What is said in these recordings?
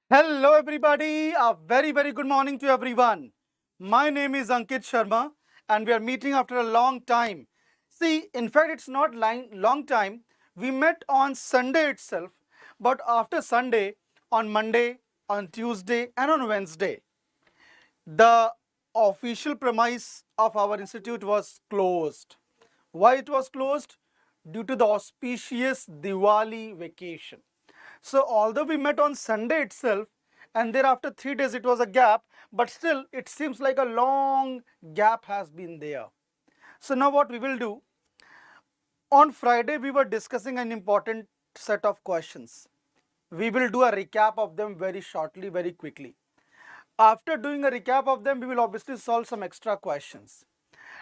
Hello, everybody. A very good morning to everyone. My name is Ankit Sharma, and we are meeting after a long time. See, in fact, it's not long time. We met on Sunday itself, but after Sunday, on Monday, on Tuesday, and on Wednesday, the official premise of our institute was closed. Why it was closed? Due to the auspicious Diwali vacation. So although we met on Sunday itself, and thereafter 3 days it was a gap, but still it seems like a long gap has been there. So now what we will do, on Friday we were discussing an important set of questions. We will do a recap of them very shortly, very quickly. After doing a recap of them, we will obviously solve some extra questions.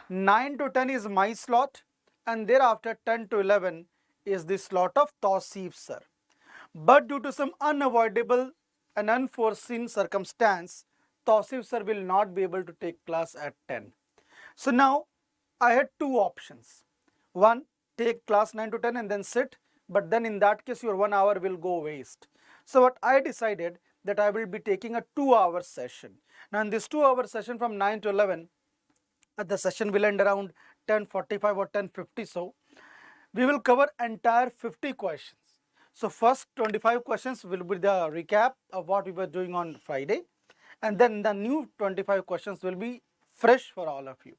9 to 10 is my slot, and thereafter 10 to 11 is the slot of Tausif sir. But due to some unavoidable and unforeseen circumstance, Tausif sir will not be able to take class at 10. So now I had two options. One, take class 9 to 10 and then sit, but then in that case your 1 hour will go waste. So what I decided that I will be taking a 2 hour session. Now in this 2 hour session from 9 to 11, the session will end around 10:45 or 10:50 so. We will cover entire 50 questions. So first 25 questions will be the recap of what we were doing on Friday, and then the new 25 questions will be fresh for all of you.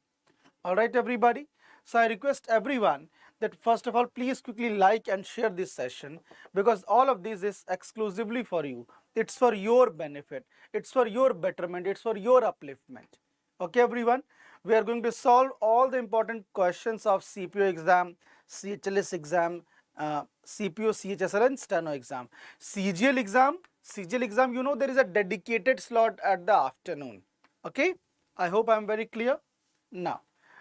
All right, everybody. So I request everyone that first of all, please quickly like and share this session, because all of this is exclusively for you. It's for your benefit. It's for your betterment. It's for your upliftment. Okay, everyone. We are going to solve all the important questions of CPO exam, CHLS exam, CPO, CHSL and STENO exam. CGL exam, you know there is a dedicated slot at the afternoon. Okay, I hope I am very clear. Now,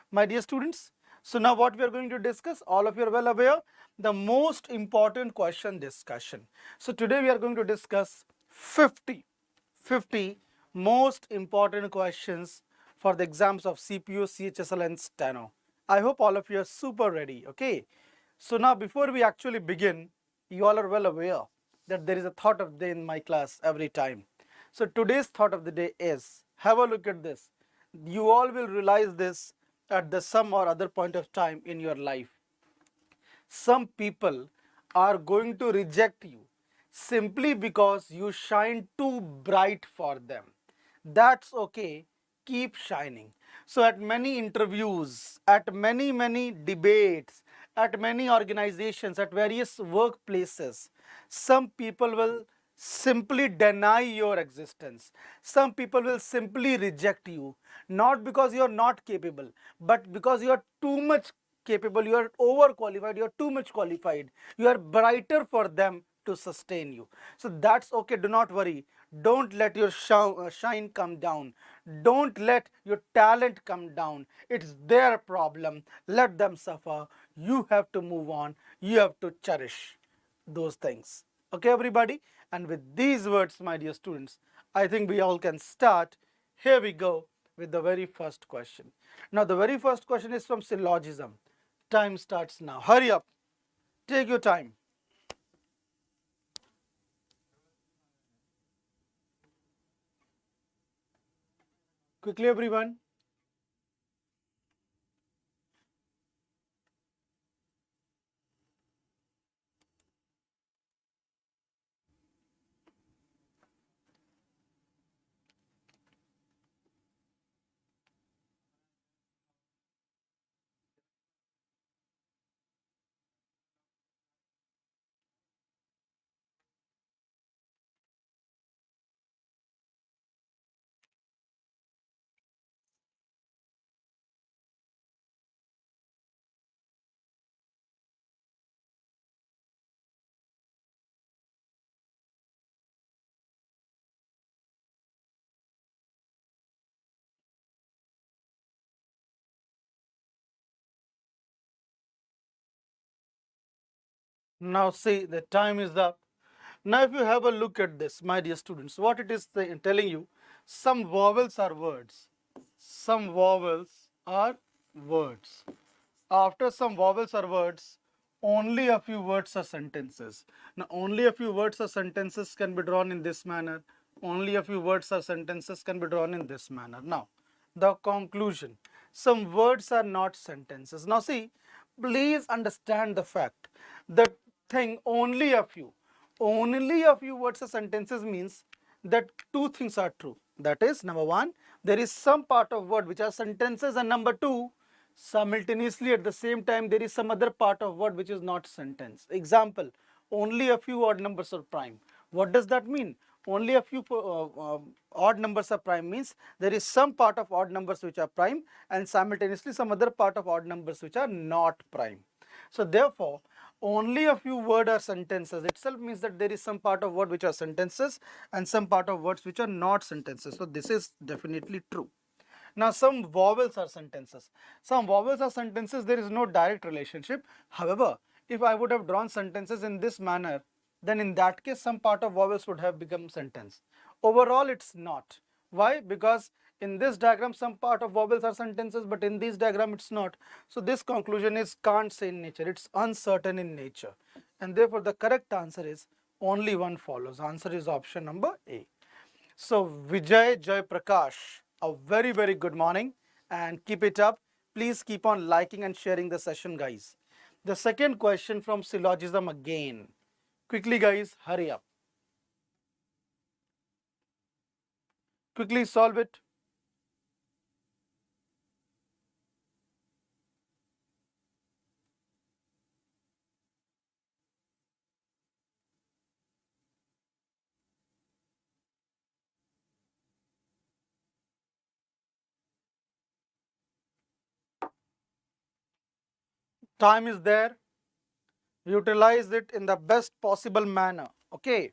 my dear students, so now what we are going to discuss, all of you are well aware, the most important question discussion. So today we are going to discuss 50 most important questions for the exams of CPO, CHSL and STENO. I hope all of you are super ready, okay? So now before we actually begin, you all are well aware that there is a thought of the day in my class every time. So today's thought of the day is, have a look at this. You all will realize this at the some or other point of time in your life. Some people are going to reject you simply because you shine too bright for them. That's okay. Keep shining. So at many interviews, at many debates, at many organizations, at various workplaces, some people will simply deny your existence. Some people will simply reject you, not because you are not capable, but because you are too much capable, you are overqualified, you are too much qualified, you are brighter for them to sustain you. So that's okay, do not worry. Don't let your shine come down. Don't let your talent come down. It's their problem. Let them suffer. You have to move on. You have to cherish those things. Okay, everybody? And with these words, my dear students, I think we all can start. Here we go with the very first question. Now, the very first question is from syllogism. Time starts now. Hurry up. Take your time. Quickly, everyone. Now, see, the time is up. Now, if you have a look at this, my dear students, what it is telling you, some vowels are words. Some vowels are words. After some vowels are words, only a few words are sentences. Now, only a few words or sentences can be drawn in this manner. only a few words or sentences can be drawn in this manner. Now, the conclusion. Some words are not sentences. Now see, please understand the fact. The thing only a few words or sentences means that two things are true. That is, number one, there is some part of word which are sentences, and number two, simultaneously at the same time there is some other part of word which is not sentence. Example, only a few odd numbers are prime. What does that mean? Only a few odd numbers are prime means there is some part of odd numbers which are prime and simultaneously some other part of odd numbers which are not prime. So therefore, only a few word or sentences itself means that there is some part of word which are sentences and some part of words which are not sentences. So this is definitely true. Now, some vowels are sentences. Some vowels are sentences, there is no direct relationship. However, if I would have drawn sentences in this manner, then in that case, some part of vowels would have become sentence. Overall, it's not. Why? Because in this diagram, some part of vowels are sentences, but in this diagram, it's not. So this conclusion is can't say in nature. It's uncertain in nature. And therefore, the correct answer is only one follows. Answer is option number A. So Vijay Jai Prakash, a very good morning and keep it up. Please keep on liking and sharing the session, guys. The second question from syllogism again. Quickly, guys, hurry up. Quickly solve it. Time is there. Utilize it in the best possible manner. Okay.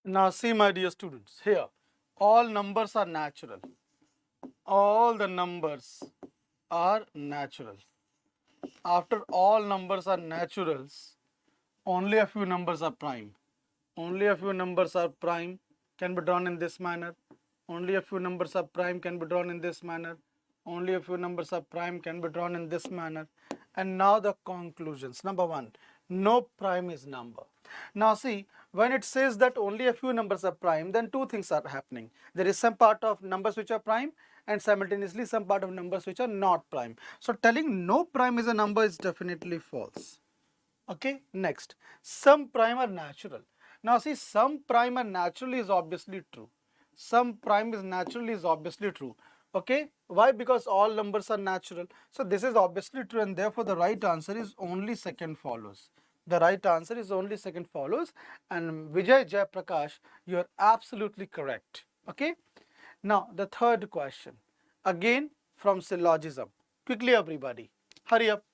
Now see, my dear students, here all numbers are natural. All the numbers are natural. After all numbers are naturals, only a few numbers are prime. Only a few numbers are prime, can be drawn in this manner. Only a few numbers are prime, can be drawn in this manner. Only a few numbers are prime, can be drawn in this manner. And now the conclusions. Number one, no prime is number. Now see, when it says that only a few numbers are prime, then two things are happening. There is some part of numbers which are prime and simultaneously some part of numbers which are not prime. So telling no prime is a number is definitely false. Okay, next, some prime are natural. Now see, some prime are natural is obviously true. Some prime is naturally is obviously true. Okay, why? Because all numbers are natural. So this is obviously true, and therefore the right answer is only second follows. The right answer is only second follows, and Vijay Jai Prakash, you are absolutely correct. Okay, now the third question, again from syllogism. Quickly, everybody, hurry up.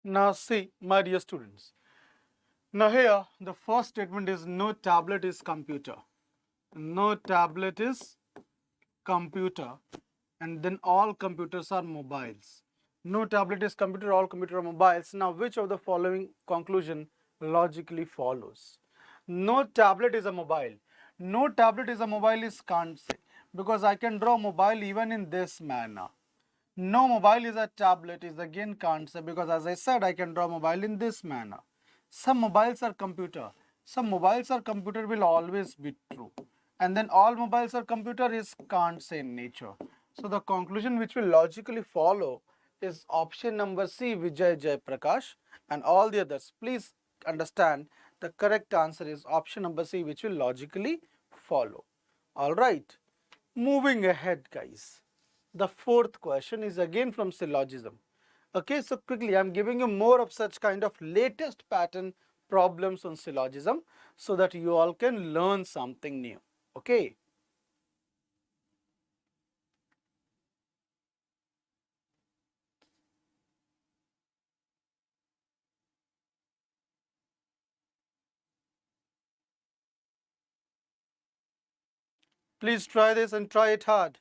Now see, my dear students. Now here, the first statement is no tablet is computer. No tablet is computer. And then all computers are mobiles. No tablet is computer, all computer are mobiles. Now which of the following conclusion logically follows? No tablet is a mobile. No tablet is a mobile is can't say. Because I can draw mobile even in this manner. No mobile is a tablet is again can't say, because as I said, I can draw mobile in this manner. Some mobiles are computer. Some mobiles are computer will always be true. And then all mobiles are computer is can't say in nature. So the conclusion which will logically follow is option number C, Vijay Jai Prakash, and all the others. Please understand the correct answer is option number C, which will logically follow. All right. Moving ahead, guys. The fourth question is again from syllogism. Okay, so quickly I'm giving you more of such kind of latest pattern problems on syllogism so that you all can learn something new. Okay. Please try this and try it hard.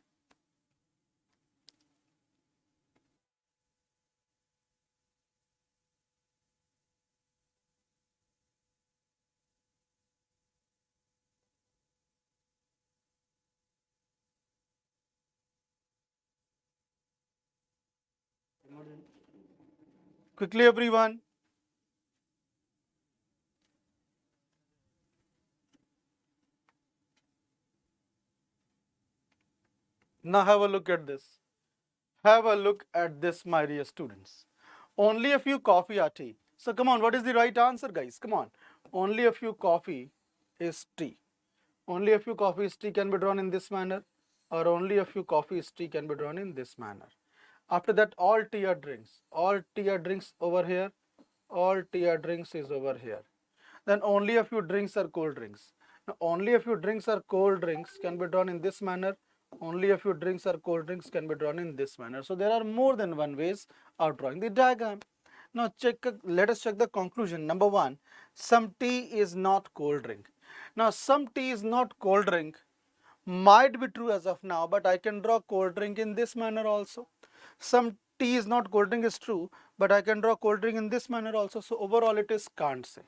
Quickly, everyone. Now have a look at this. Have a look at this, my dear students. Only a few coffee or tea. So come on, what is the right answer, guys? Come on. Only a few coffee is tea. Only a few coffee is tea can be drawn in this manner, or only a few coffee is tea can be drawn in this manner. After that, all tea are drinks. All tea are drinks over here. All tea are drinks is over here. Then only a few drinks are cold drinks. Now, only a few drinks are cold drinks can be drawn in this manner. Only a few drinks are cold drinks can be drawn in this manner. So there are more than one ways of drawing the diagram. Now let us check the conclusion. Number one, some tea is not cold drink. Now some tea is not cold drink might be true as of now, but I can draw cold drink in this manner also. Some tea is not cold drink is true, but I can draw cold drink in this manner also. So overall it is can't say.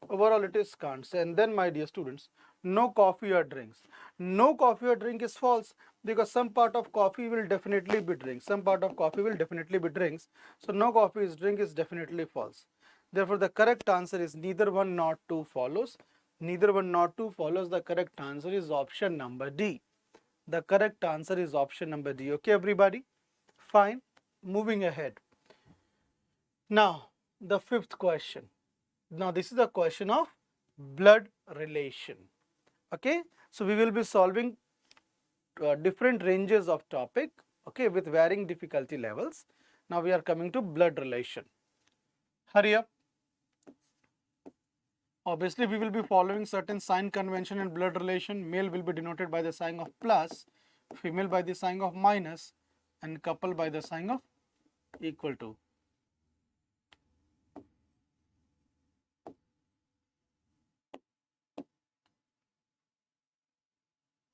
Overall it is can't say. And then, my dear students, no coffee or drinks. No coffee or drink is false, because some part of coffee will definitely be drinks. Some part of coffee will definitely be drinks. So no coffee is drink is definitely false. Therefore the correct answer is neither one nor two follows. Neither one nor two follows. The correct answer is option number D. The correct answer is option number D. Okay, everybody? Fine. Moving ahead. Now, the fifth question. Now, this is a question of blood relation. Okay, so we will be solving different ranges of topic, okay, with varying difficulty levels. Now, we are coming to blood relation. Hurry up. Obviously, we will be following certain sign convention in blood relation. Male will be denoted by the sign of plus, female by the sign of minus, and couple by the sign of equal to.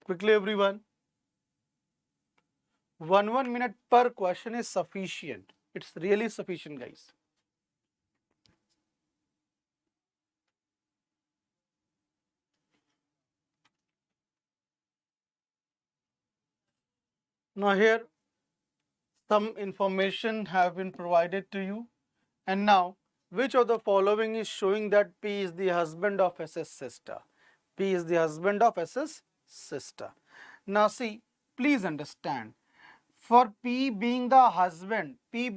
Quickly, everyone. 1 minute per question is sufficient. It's really sufficient, guys. Now here some information have been provided to you. And now, which of the following is showing that P is the husband of SS sister? P is the husband of SS sister. Now see, please understand. For P being the husband, P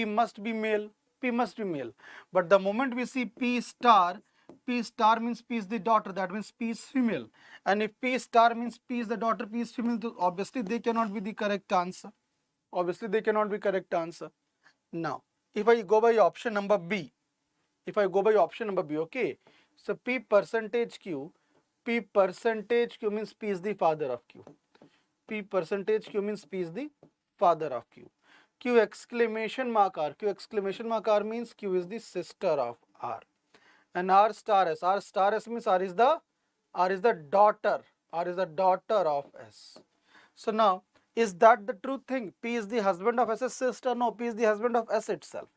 must be male. P must be male. But the moment we see P star means P is the daughter. That means P is female. And if P star means P is the daughter, P is female, so obviously they cannot be the correct answer. Obviously they cannot be correct answer. Now, if I go by option number B, okay. So P percentage Q means P is the father of Q. P percentage Q means P is the father of Q. Q exclamation mark R means Q is the sister of R. And R star S means R is the daughter. R is the daughter of S. So now, is that the true thing? P is the husband of S's sister? No, P is the husband of S itself.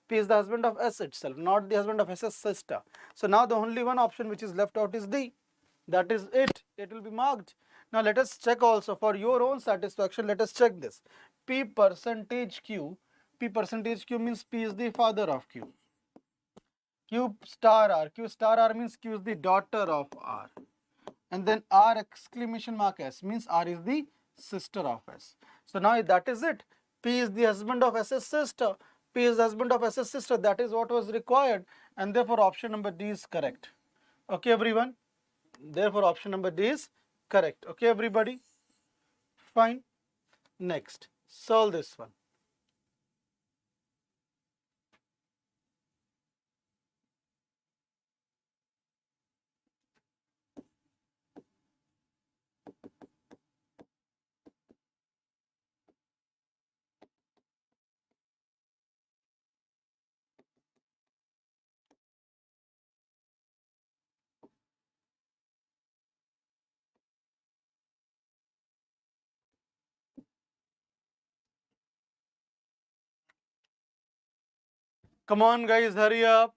P is the husband of S itself, not the husband of S's sister. So now the only one option which is left out is D. That is it. It will be marked. Now let us check also for your own satisfaction. Let us check this. P percentage Q. P percentage Q means P is the father of Q. Q star R. Q star R means Q is the daughter of R. And then R exclamation mark S means R is the sister of S. So now that is it. P is the husband of S's sister. P is the husband of S's sister. That is what was required. And therefore option number D is correct. Okay, everyone. Therefore option number D is correct. Okay, everybody. Fine. Next. Solve this one. Come on, guys, hurry up.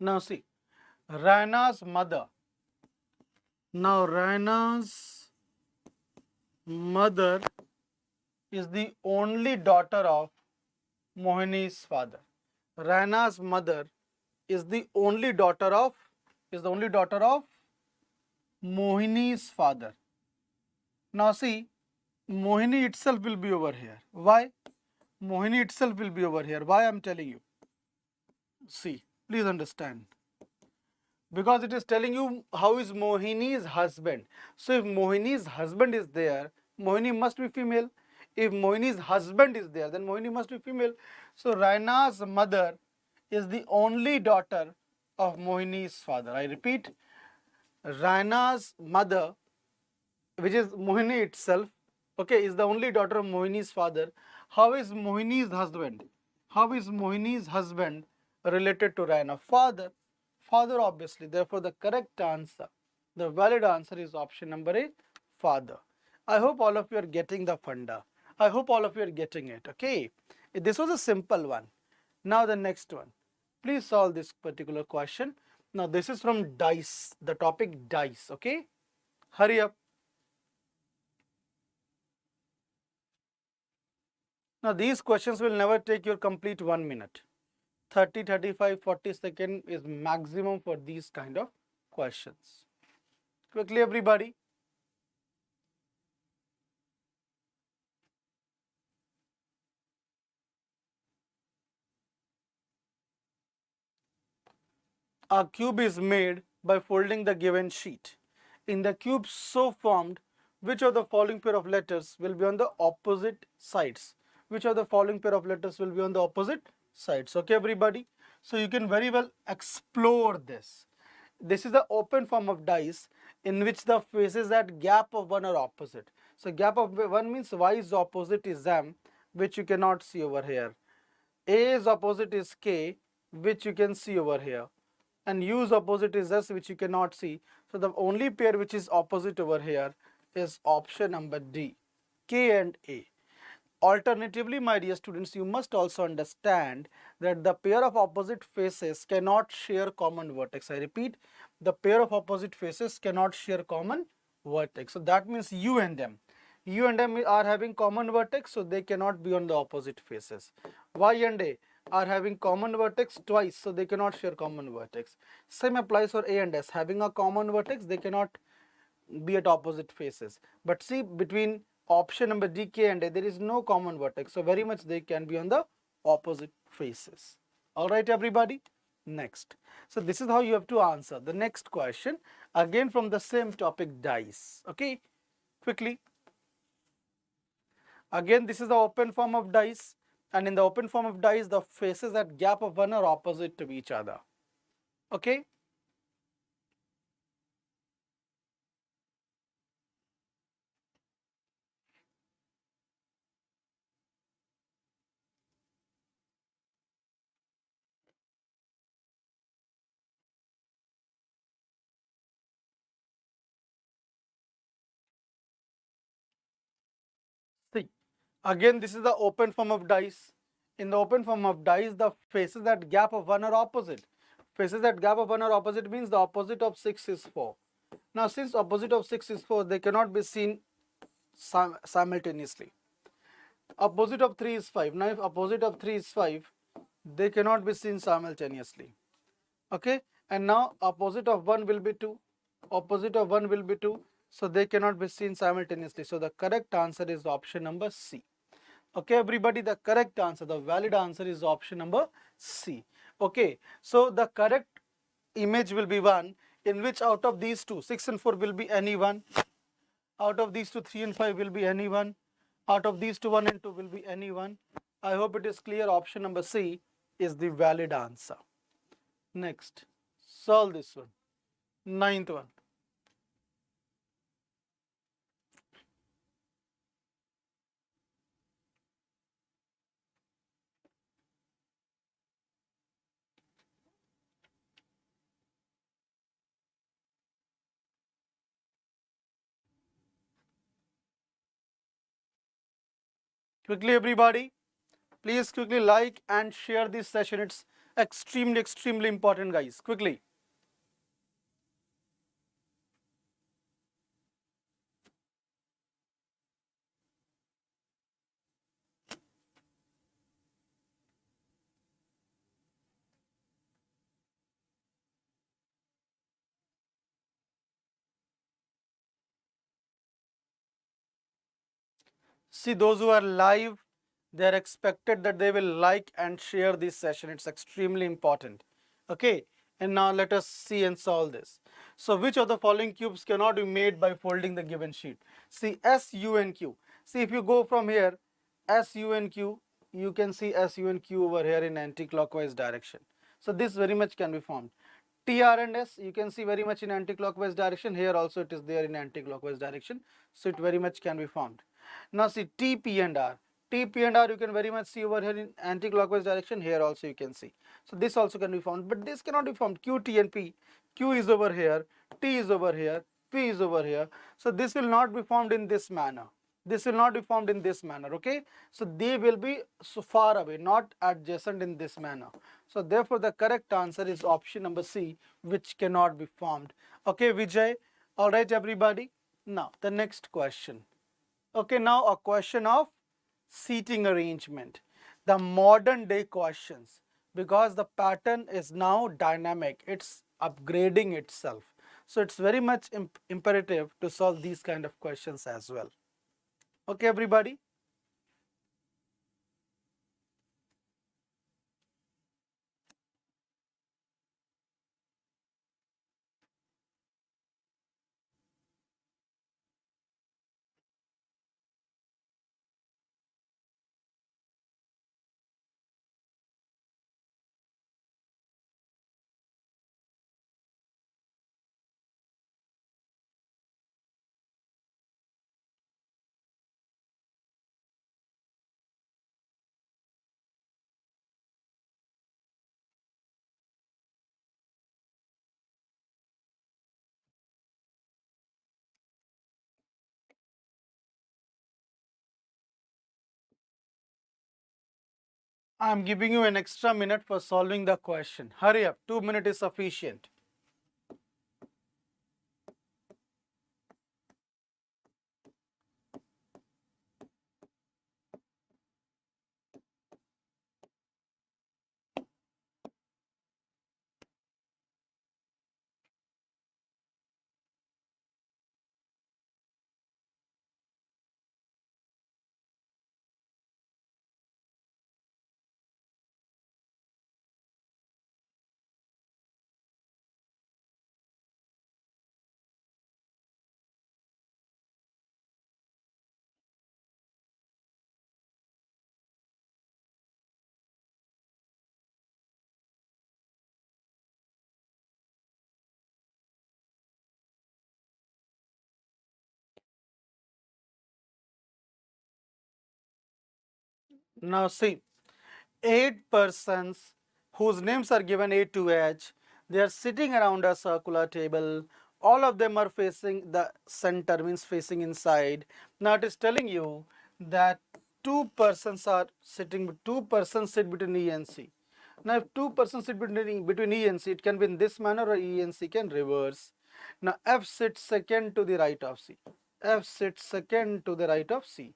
Now see, Raina's mother. Now Raina's mother is the only daughter of Mohini's father. Raina's mother is the only daughter of Mohini's father. Now see, Mohini itself will be over here. Why? Mohini itself will be over here. Why I am telling you? See, please understand. Because it is telling you how is Mohini's husband. So if Mohini's husband is there, Mohini must be female. If Mohini's husband is there, then Mohini must be female. So Raina's mother is the only daughter of Mohini's father. I repeat, Raina's mother, which is Mohini itself, okay, is the only daughter of Mohini's father. How is Mohini's husband? How is Mohini's husband related to Raina? Father. Father, obviously. Therefore, the correct answer, the valid answer is option number A, father. I hope all of you are getting the funda. I hope all of you are getting it. Okay. This was a simple one. Now the next one. Please solve this particular question. Now this is from dice, the topic dice. Okay. Hurry up. Now these questions will never take your complete 1 minute. 30, 35, 40 seconds is maximum for these kind of questions. Quickly everybody. A cube is made by folding the given sheet. In the cube so formed, which of the following pair of letters will be on the opposite sides? Which of the following pair of letters will be on the opposite sides? Okay, everybody. So you can very well explore this. This is the open form of dice in which the faces at gap of 1 are opposite. So gap of 1 means y's opposite is m, which you cannot see over here. A's opposite is k, which you can see over here, and u's opposite is s, which you cannot see. So the only pair which is opposite over here is option number D, K and A. Alternatively, my dear students, you must also understand that the pair of opposite faces cannot share common vertex. I repeat, the pair of opposite faces cannot share common vertex. So that means U and M. U and M are having common vertex, so they cannot be on the opposite faces. Y and A are having common vertex twice, so they cannot share common vertex. Same applies for A and S. Having a common vertex, they cannot be at opposite faces. But see, between option number D, K and A, there is no common vertex. So very much they can be on the opposite faces. All right, everybody. Next. So this is how you have to answer. The next question, again from the same topic, dice. Okay, quickly. Again, this is the open form of dice. And in the open form of dice, the faces at gap of 1 are opposite to each other. Okay. See, again, this is the open form of dice. In the open form of dice, the faces at gap of 1 are opposite. Faces at gap of 1 are opposite means the opposite of 6 is 4. Now, since opposite of 6 is 4, they cannot be seen simultaneously. Opposite of 3 is 5. Now, if opposite of 3 is 5, they cannot be seen simultaneously. Okay, and now opposite of 1 will be 2. Opposite of 1 will be 2. So, they cannot be seen simultaneously. So, the correct answer is option number C. Okay, everybody, the correct answer, the valid answer is option number C. Okay, so the correct image will be one in which out of these two, 6 and 4 will be any one. Out of these two, 3 and 5 will be any one. Out of these two, 1 and 2 will be any one. I hope it is clear. Option number C is the valid answer. Next, solve this one. Ninth one. Quickly, everybody, please quickly like and share this session. It's extremely important, guys. Quickly. See, those who are live, they are expected that they will like and share this session. It's extremely important. Okay, and now let us see and solve this. So, which of the following cubes cannot be made by folding the given sheet? See, S, U, and Q. See, if you go from here, S, U, and Q, you can see S, U, and Q over here in anti-clockwise direction. So, this very much can be formed. T, R, and S, you can see very much in anti-clockwise direction. Here also it is there in anti-clockwise direction. So, it very much can be formed. Now see T, P and R. T, P and R you can very much see over here in anti-clockwise direction. Here also you can see. So this also can be formed, but this cannot be formed. Q, T and P. Q is over here, T is over here, P is over here. So this will not be formed in this manner. This will not be formed in this manner, okay? So they will be so far away, not adjacent in this manner. So therefore the correct answer is option number C, which cannot be formed. Okay, Vijay? Alright, everybody? Now the next question. Okay, now a question of seating arrangement. The modern day questions, because the pattern is now dynamic, it's upgrading itself. So it's very much imperative to solve these kind of questions as well. Okay, everybody? I'm giving you an extra minute for solving the question. Hurry up, 2 minutes is sufficient. Now see, 8 persons whose names are given A to H, they are sitting around a circular table. All of them are facing the center, means facing inside. Now it is telling you that two persons sit between E and C. Now, if two persons sit between E and C, it can be in this manner, or E and C can reverse. Now, F sits second to the right of C. F sits second to the right of C.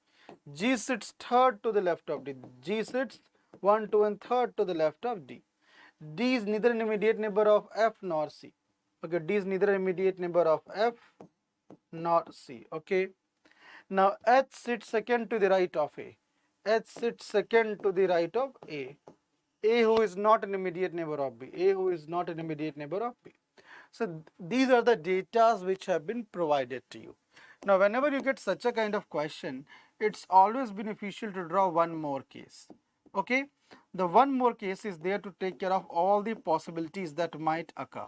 G sits third to the left of D. G sits 1, 2, and third to the left of D. D is neither an immediate neighbor of F nor C. Okay, D is neither an immediate neighbor of F nor C. Okay. Now H sits second to the right of A. H sits second to the right of A. A who is not an immediate neighbor of B. A who is not an immediate neighbor of B. So these are the data which have been provided to you. Now whenever you get such a kind of question, it's always beneficial to draw one more case. Okay, the one more case is there to take care of all the possibilities that might occur.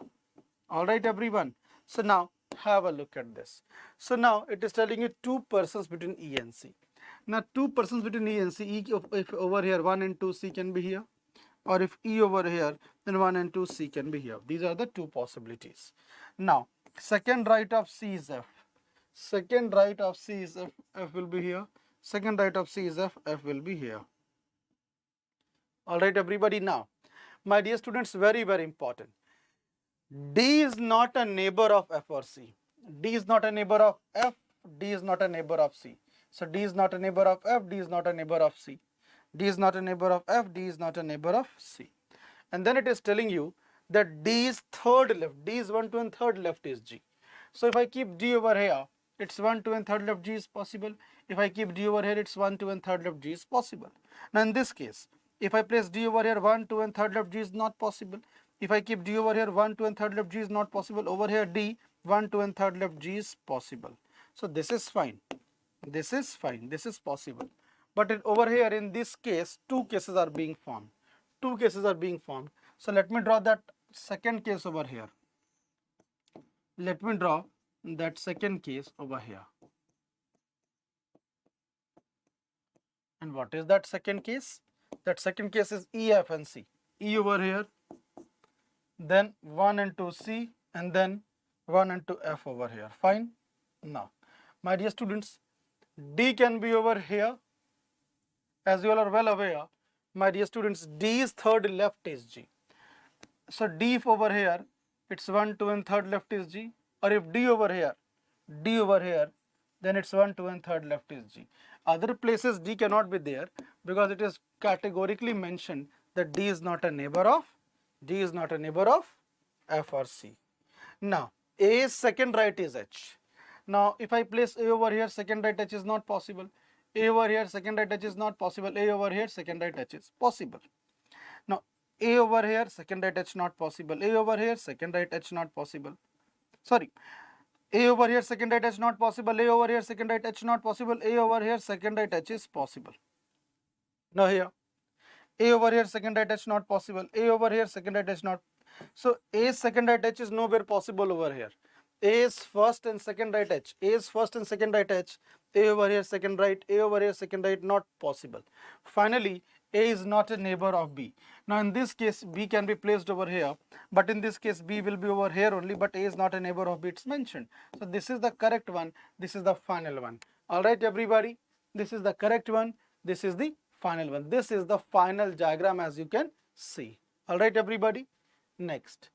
All right, everyone. So now have a look at this. So now it is telling you two persons between E and C. Now two persons between E and C, if over here 1 and 2 C can be here, or if E over here, then 1 and 2 C can be here. These are the two possibilities. Now second right of C is F. Second right of C is F. F will be here. Second right of C is F. F will be here. All right, everybody. Now, my dear students, very important. D is not a neighbor of F or C. D is not a neighbor of F. D is not a neighbor of C. So D is not a neighbor of F. D is not a neighbor of C. D is not a neighbor of F. D is not a neighbor of C. And then it is telling you that D is third left. D is 1, 2, and third left is G. So if I keep D over here, it's 1, 2, and third left G is possible. If I keep D over here, it's 1, 2, and third left G is possible. Now in this case, if I place D over here, 1, 2, and third left G is not possible. If I keep D over here, 1, 2, and third left G is not possible. Over here, D, 1, 2, and third left G is possible. So this is fine. This is fine. This is possible. But over here, in this case, two cases are being formed. Two cases are being formed. So let me draw that second case over here. Let me draw that second case over here. And what is that second case? That second case is E, F, and C. E over here, then 1 and 2 C, and then 1 and 2 F over here. Fine. Now, my dear students, D can be over here. As you all are well aware, my dear students, D is third left is G. So D if over here, it's 1, 2, and third left is G. Or if D over here, then it's 1, 2, and third left is G. Other places D cannot be there because it is categorically mentioned that D is not a neighbor of F or C. Now A's second right is H. Now if I place A over here, second right H is not possible. A over here, second right H is not possible. A over here, second right H is possible. Now A over here, second right H not possible. A over here, second right H not possible. Sorry. A over here, second right H not possible. A over here, second right H not possible. A over here, second right H is possible. Now here, A over here, second right H not possible. A over here, second right H not. So A's second right H is nowhere possible over here. A's first and second right H. A's first and second right H. A over here, second right. A over here, second right, not possible. Finally, A is not a neighbor of B. Now in this case, B can be placed over here, but in this case, B will be over here only, but A is not a neighbor of B, it's mentioned. So this is the correct one. This is the final one. All right, everybody. This is the correct one. This is the final one. This is the final diagram, as you can see. All right, everybody. Next,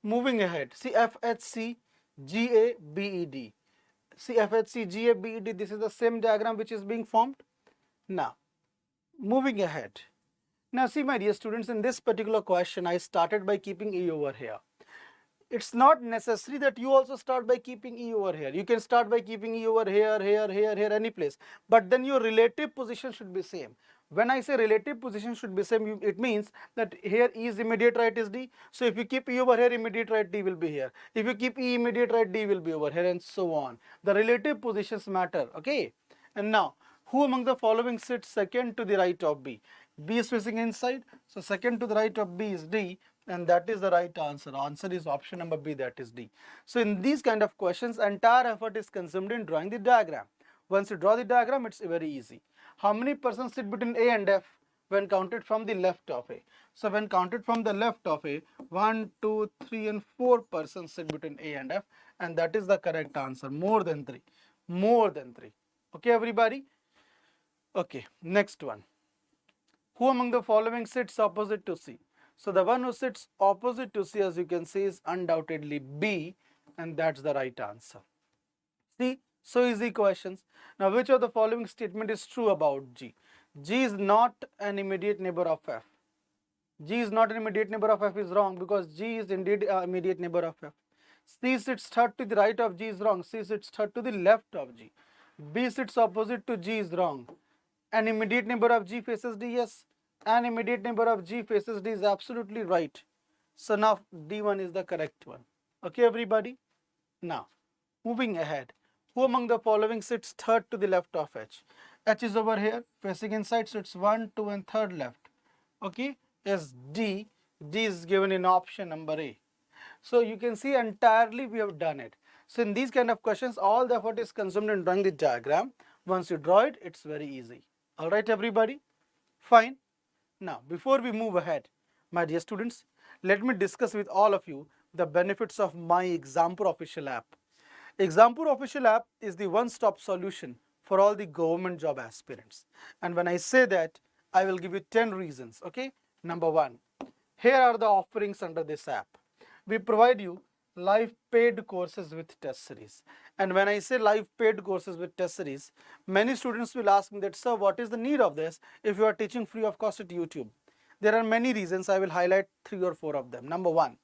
moving ahead. See FHC GABED. See FHC GABED. This is the same diagram which is being formed. Now, moving ahead. Now see, my dear students, in this particular question, I started by keeping E over here. It's not necessary that you also start by keeping E over here. You can start by keeping E over here, any place. But then your relative position should be same. When I say relative position should be same, it means that here E is immediate right is D. So if you keep E over here, immediate right D will be here. If you keep E immediate right, D will be over here, and so on. The relative positions matter, okay? And now, who among the following sits second to the right of B? B is facing inside, so second to the right of B is D, and that is the right answer. Answer is option number B, that is D. So in these kind of questions, entire effort is consumed in drawing the diagram. Once you draw the diagram, it's very easy. How many persons sit between A and F when counted from the left of A? So when counted from the left of A, 1, 2, 3, and 4 persons sit between A and F, and that is the correct answer. More than 3. More than 3. Okay, everybody? Okay, next one. Who among the following sits opposite to C? So the one who sits opposite to C, as you can see, is undoubtedly B, and that's the right answer. See, so easy questions. Now, which of the following statement is true about G? G is not an immediate neighbor of F. G is not an immediate neighbor of F is wrong, because G is indeed an immediate neighbor of F. C sits third to the right of G is wrong. C sits third to the left of G. B sits opposite to G is wrong. An immediate neighbor of G faces D, yes. An immediate neighbor of G faces D is absolutely right. So now D1 is the correct one. Okay, everybody? Now, moving ahead. Who among the following sits third to the left of H? H is over here, facing inside, so it's 1, 2, and third left. Okay, is D. D is given in option number A. So you can see entirely we have done it. So in these kind of questions, all the effort is consumed in drawing the diagram. Once you draw it, it's very easy. All right, everybody? Fine. Now, before we move ahead, my dear students, let me discuss with all of you the benefits of my Exampur official app. Exampur official app is the one-stop solution for all the government job aspirants. And when I say that, I will give you 10 reasons, okay? Number one, here are the offerings under this app. We provide you live paid courses with test series. And when I say live paid courses with test series, many students will ask me that, sir, what is the need of this if you are teaching free of cost at YouTube? There are many reasons. I will highlight 3 or 4 of them. Number one,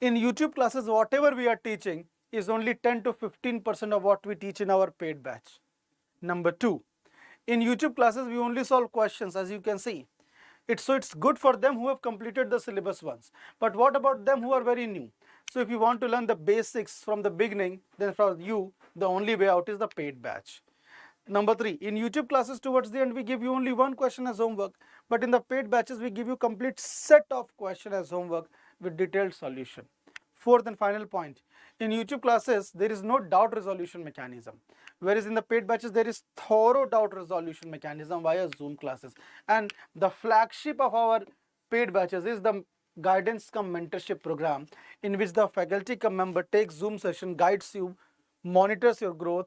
in YouTube classes, whatever we are teaching is only 10 to 15% of what we teach in our paid batch. Number two, in YouTube classes, we only solve questions, as you can see. It's good for them who have completed the syllabus once. But what about them who are very new? So if you want to learn the basics from the beginning, then for you, the only way out is the paid batch. Number three, in YouTube classes towards the end, we give you only one question as homework. But in the paid batches, we give you complete set of question as homework with detailed solution. Fourth and final point, in YouTube classes, there is no doubt resolution mechanism. Whereas in the paid batches, there is thorough doubt resolution mechanism via Zoom classes. And the flagship of our paid batches is the guidance cum mentorship program, in which the faculty cum member takes Zoom session, guides you, monitors your growth,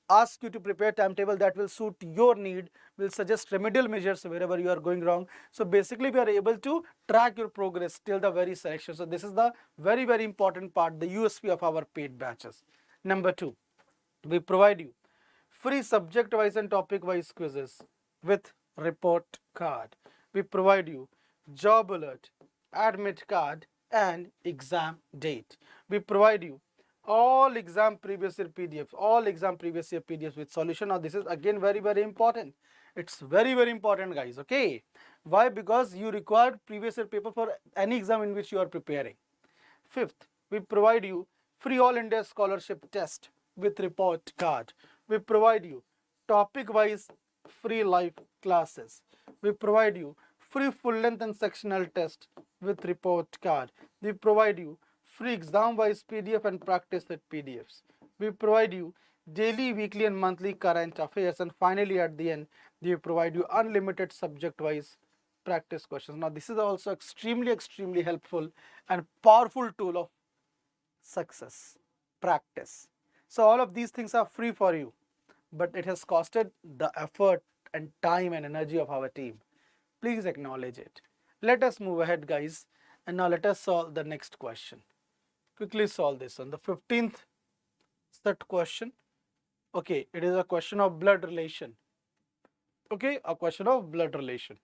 ask you to prepare timetable that will suit your need, will suggest remedial measures wherever you are going wrong. So basically we are able to track your progress till the very selection. So this is the very, very important part, the USP of our paid batches. Number two, we provide you free subject wise and topic wise quizzes with report card. We provide you job alert, admit card, and exam date. We provide you all exam previous year PDFs, all exam previous year PDFs with solution. Now this is again very, very important. It's very, very important, guys. Okay, why? Because you require previous year paper for any exam in which you are preparing. Fifth, we provide you free all India scholarship test with report card. We provide you topic wise free live classes. We provide you free full length and sectional test with report card. We provide you free exam wise PDF and practice set PDFs. We provide you daily, weekly, and monthly current affairs. And finally, at the end, we provide you unlimited subject wise practice questions. Now, this is also extremely, extremely helpful and powerful tool of success, practice. So, all of these things are free for you, but it has costed the effort and time and energy of our team. Please acknowledge it. Let us move ahead, guys, and now let us solve the next question. Quickly solve this one. The 15th set question. Okay, it is a question of blood relation. Okay, a question of blood relation.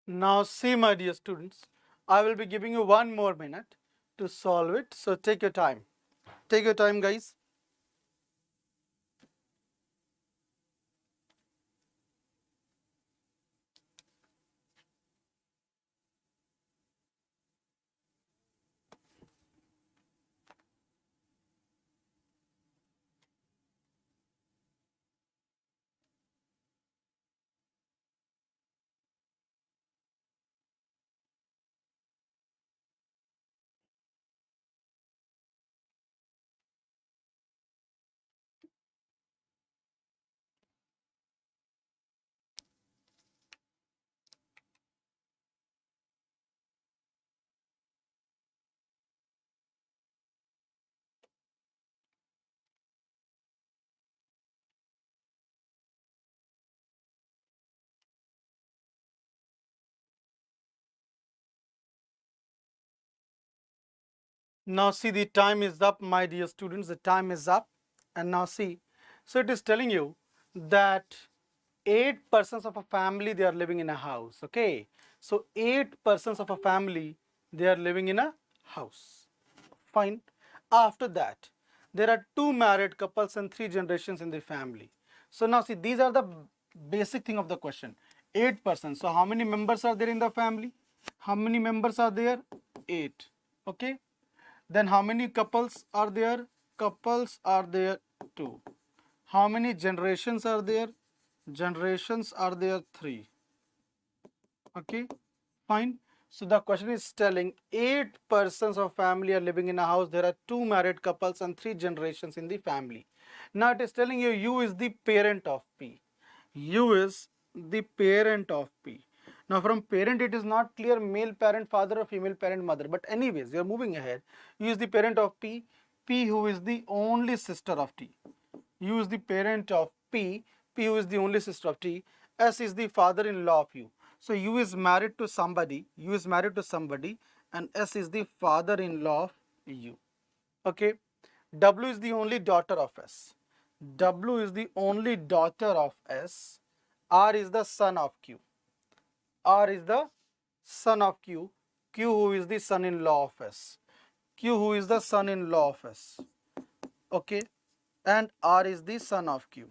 Now see, my dear students, I will be giving you 1 more minute. to solve it. So take your time. Take your time, guys. Now see, the time is up, my dear students. The time is up. And now see, so it is telling you that 8 persons of a family, they are living in a house. Okay. So 8 persons of a family, they are living in a house. Fine. After that, there are 2 married couples and 3 generations in the family. So now see, these are the basic thing of the question. 8 persons. So how many members are there in the family? How many members are there? 8. Okay. Then how many couples are there? Couples are there 2. How many generations are there? Generations are there 3. Okay, fine. So the question is telling 8 persons of family are living in a house. There are 2 married couples and 3 generations in the family. Now it is telling you, U is the parent of P. U is the parent of P. Now from parent it is not clear male parent father or female parent mother. But anyways, we are moving ahead. U is the parent of P. P who is the only sister of T. U is the parent of P. P who is the only sister of T. S is the father-in-law of U. So U is married to somebody. U is married to somebody, and S is the father-in-law of U. Okay. W is the only daughter of S. W is the only daughter of S. R is the son of Q. R is the son of Q. Q who is the son-in-law of S. Q who is the son-in-law of S. Okay. And R is the son of Q.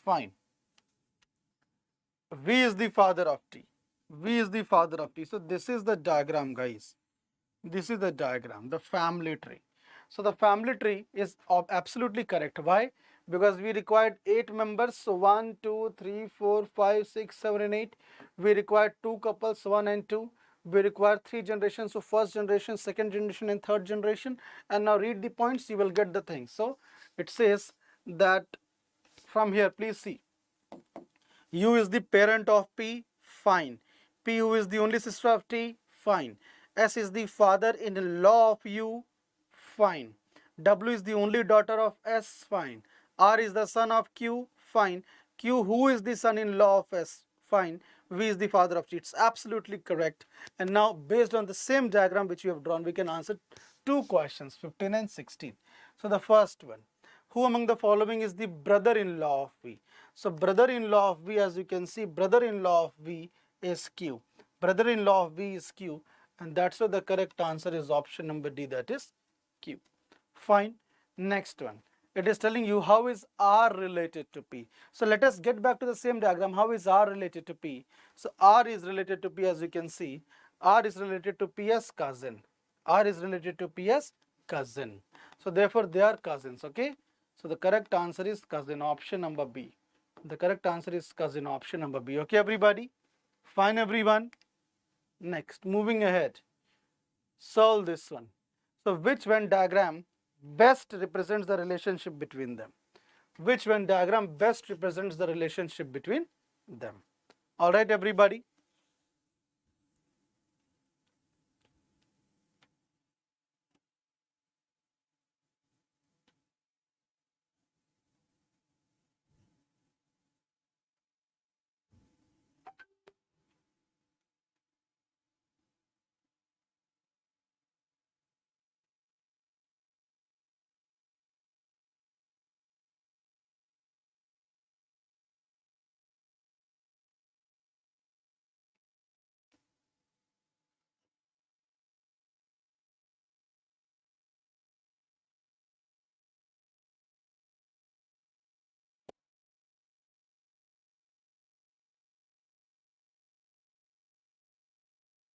Fine. V is the father of T. V is the father of T. So this is the diagram, guys. This is the diagram, the family tree. So the family tree is absolutely correct. Why? Because we required 8 members. So 1, 2, 3, 4, 5, 6, 7, and 8. We required 2 couples, 1 and 2. We require 3 generations. So first generation, second generation, and third generation. And now read the points, you will get the thing. So it says that from here, please see. U is the parent of P, fine. P who is the only sister of T, fine. S is the father-in-law of U, fine. W is the only daughter of S, fine. R is the son of Q, fine. Q who is the son-in-law of S, fine. V is the father of T. It's absolutely correct. And now based on the same diagram which we have drawn, we can answer 2 questions, 15 and 16. So the first one, who among the following is the brother-in-law of V? So brother-in-law of V, as you can see, brother-in-law of V is Q. Brother-in-law of V is Q, and that's why the correct answer is option number D, that is Q. Fine. Next one. It is telling you how is R related to P. So let us get back to the same diagram. How is R related to P? So R is related to P, as you can see. R is related to P as cousin. R is related to P as cousin. So therefore they are cousins. Okay. So the correct answer is cousin, option number B. The correct answer is cousin, option number B. Okay, everybody? Fine, everyone? Next, moving ahead. Solve this one. So which Venn diagram best represents the relationship between them? Which Venn diagram best represents the relationship between them? All right, everybody?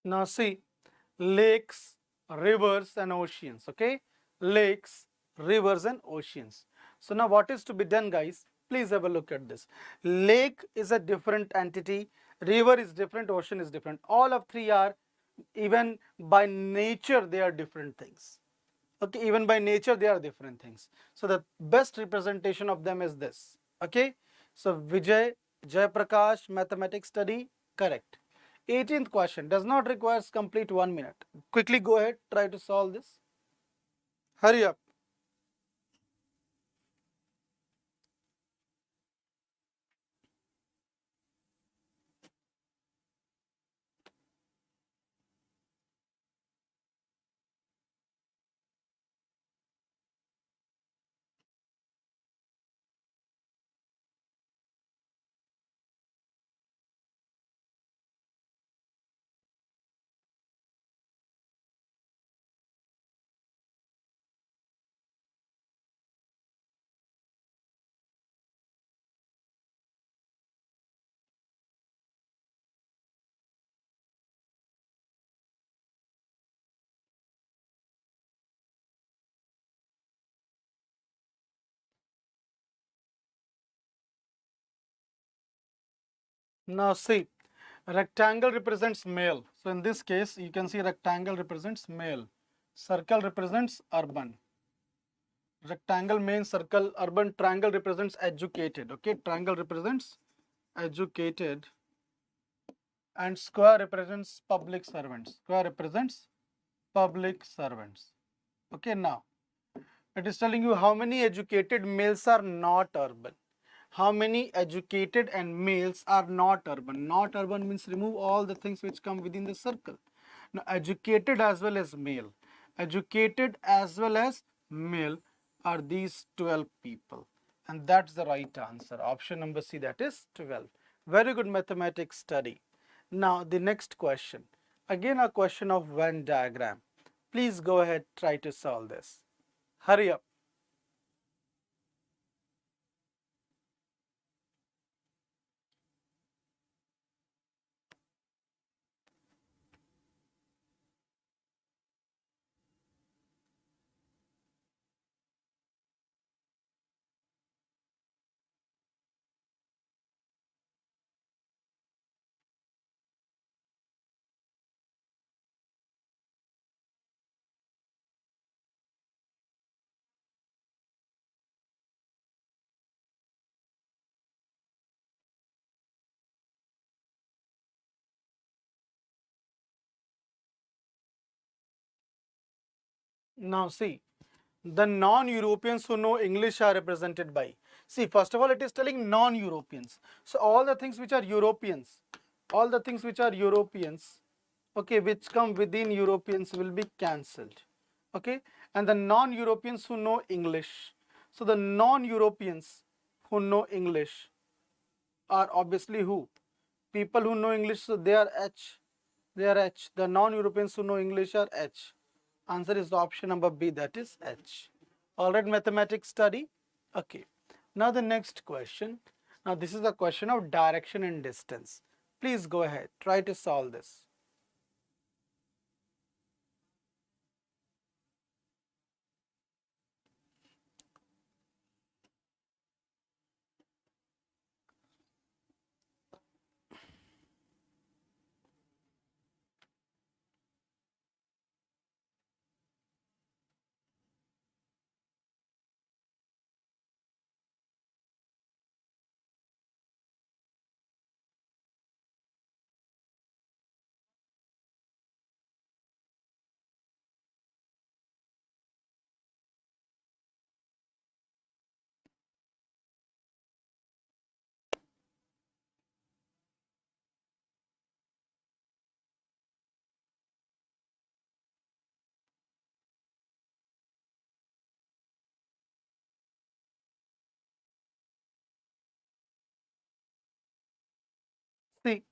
Now see, lakes, rivers and oceans, okay? Lakes, rivers and oceans. So now what is to be done, guys? Please have a look at this. Lake is a different entity, river is different, ocean is different. All of three are, even by nature, they are different things. Okay, even by nature they are different things. So the best representation of them is this. Okay, so Vijay, Jay Prakash, mathematics study, correct. 18th question does not require complete 1 minute. Quickly go ahead, try to solve this. Hurry up. Now see, rectangle represents male. So in this case, you can see rectangle represents male. Circle represents urban. Rectangle, main, circle, urban. Triangle represents educated. Okay, triangle represents educated. And square represents public servants. Square represents public servants. Okay, now it is telling you how many educated males are not urban. How many educated and males are not urban. Not urban means remove all the things which come within the circle. Now educated as well as male. Educated as well as male are these 12 people. And that's the right answer. Option number C, that is 12. Very good mathematics study. Now the next question. Again a question of Venn diagram. Please go ahead, try to solve this. Hurry up. Now see, the non-Europeans who know English are represented by. See, first of all, it is telling non-Europeans. So all the things which are Europeans, all the things which are Europeans, okay, which come within Europeans will be cancelled. Okay, and the non-Europeans who know English. So the non-Europeans who know English are obviously who? People who know English, so they are H. They are H. The non-Europeans who know English are H. Answer is the option number B, that is H. Alright, mathematics study. Okay. Now the next question. Now this is the question of direction and distance. Please go ahead. Try to solve this. See,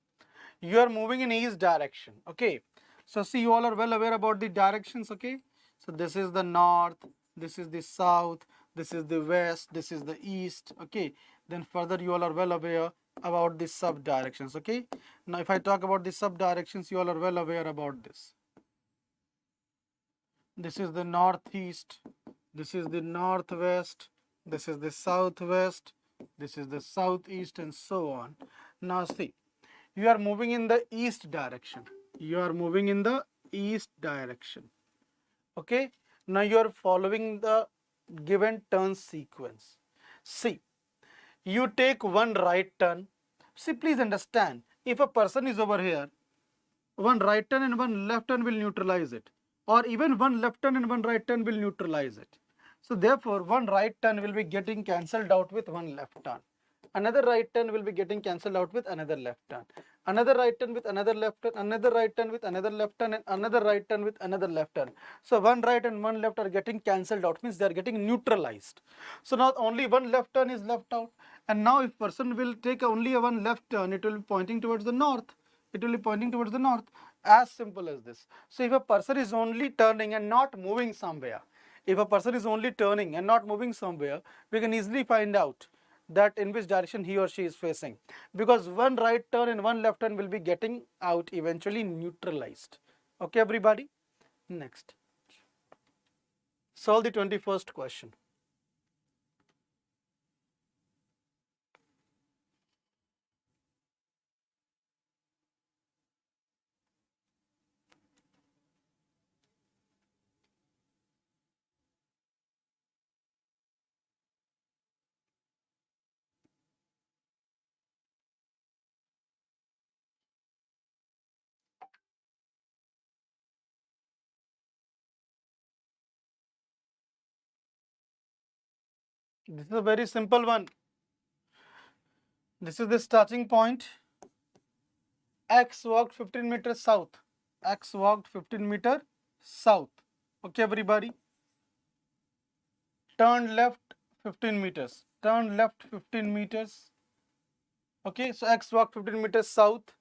you are moving in east direction. Okay. So see, you all are well aware about the directions. Okay. So this is the north, this is the south, this is the west, this is the east. Okay. Then further you all are well aware about the sub directions. Okay, now if I talk about the sub directions, you all are well aware about this. This is the northeast, this is the northwest, this is the southwest, this is the southeast, and so on. Now see, you are moving in the east direction. You are moving in the east direction. Okay, now you are following the given turn sequence. See, you take one right turn. See, please understand, if a person is over here, one right turn and one left turn will neutralize it, or even one left turn and one right turn will neutralize it. So therefore, one right turn will be getting cancelled out with one left turn. Another right turn will be getting cancelled out with another left turn. Another right turn with another left turn, another right turn with another left turn, and another right turn with another left turn. So one right and one left are getting cancelled out, means they are getting neutralized. So now only one left turn is left out. And now if person will take only a one left turn, it will be pointing towards the north. It will be pointing towards the north. As simple as this. So if a person is only turning and not moving somewhere, if a person is only turning and not moving somewhere, we can easily find out that in which direction he or she is facing, because one right turn and one left turn will be getting out eventually neutralized. Okay, everybody? Next. Solve the 21st question. This is a very simple one. This is the starting point. X walked 15 meters south. X walked 15 meters south. Okay, everybody? Turn left 15 meters. Turn left 15 meters. Okay, so X walked 15 meters south,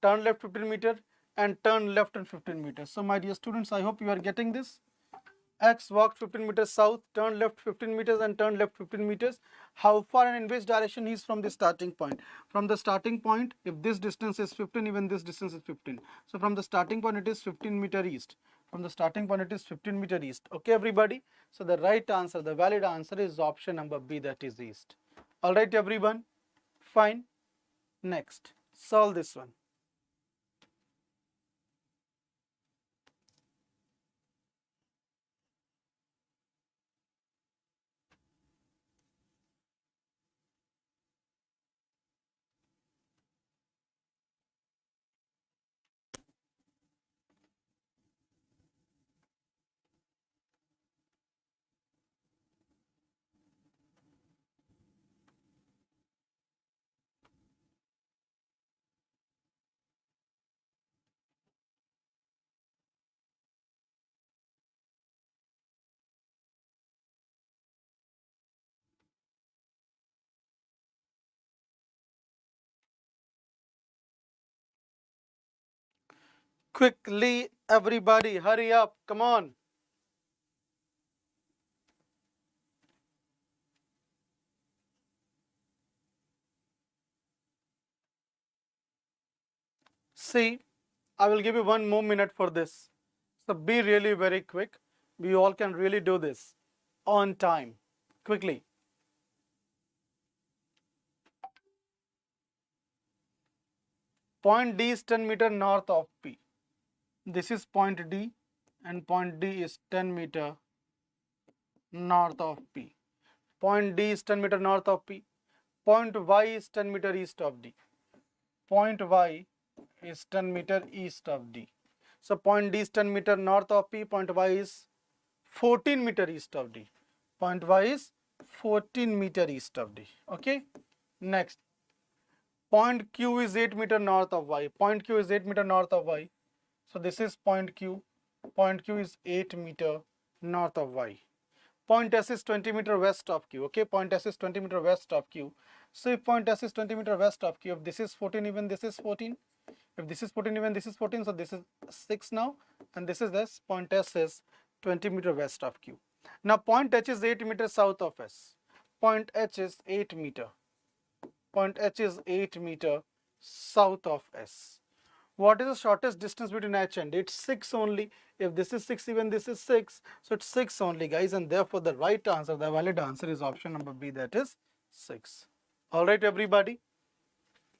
turn left 15 meters, and turn left and 15 meters. So my dear students, I hope you are getting this. X walked 15 meters south, turn left 15 meters, and turn left 15 meters. How far and in which direction he is from the starting point? From the starting point, if this distance is 15, even this distance is 15. So from the starting point, it is 15 meter east. From the starting point, it is 15 meter east. Okay, everybody? So the right answer, the valid answer is option number B, that is east. All right, everyone? Fine. Next, solve this one. Quickly, everybody, hurry up, come on. See, I will give you 1 more minute for this. So be really very quick. We all can really do this on time. Quickly. Point D is 10 meter north of P. This is point D, and point D is 10 meter north of P. Point D is 10 meter north of P. Point Y is 10 meter east of D. Point Y is 10 meter east of D. So point D is 10 meter north of P, point Y is 14 meter east of D. Point Y is 14 meter east of D. Okay. Next, point Q is 8 meter north of Y. Point Q is 8 meter north of Y. So this is point Q. Point Q is 8 meter north of Y. Point S is 20 meter west of Q. Okay, point S is 20 meter west of Q. So if point S is 20 meter west of Q, if this is 14, even this is 14. If this is 14, even this is 14, so this is 6 now, and this is this. Point S is 20 meter west of Q. Now point H is 8 meter south of S. Point H is 8 meter. Point H is 8 meter south of S. What is the shortest distance between H and D? It's 6 only. If this is 6, even this is 6. So it's 6 only, guys. And therefore, the right answer, the valid answer is option number B, that is 6. All right, everybody.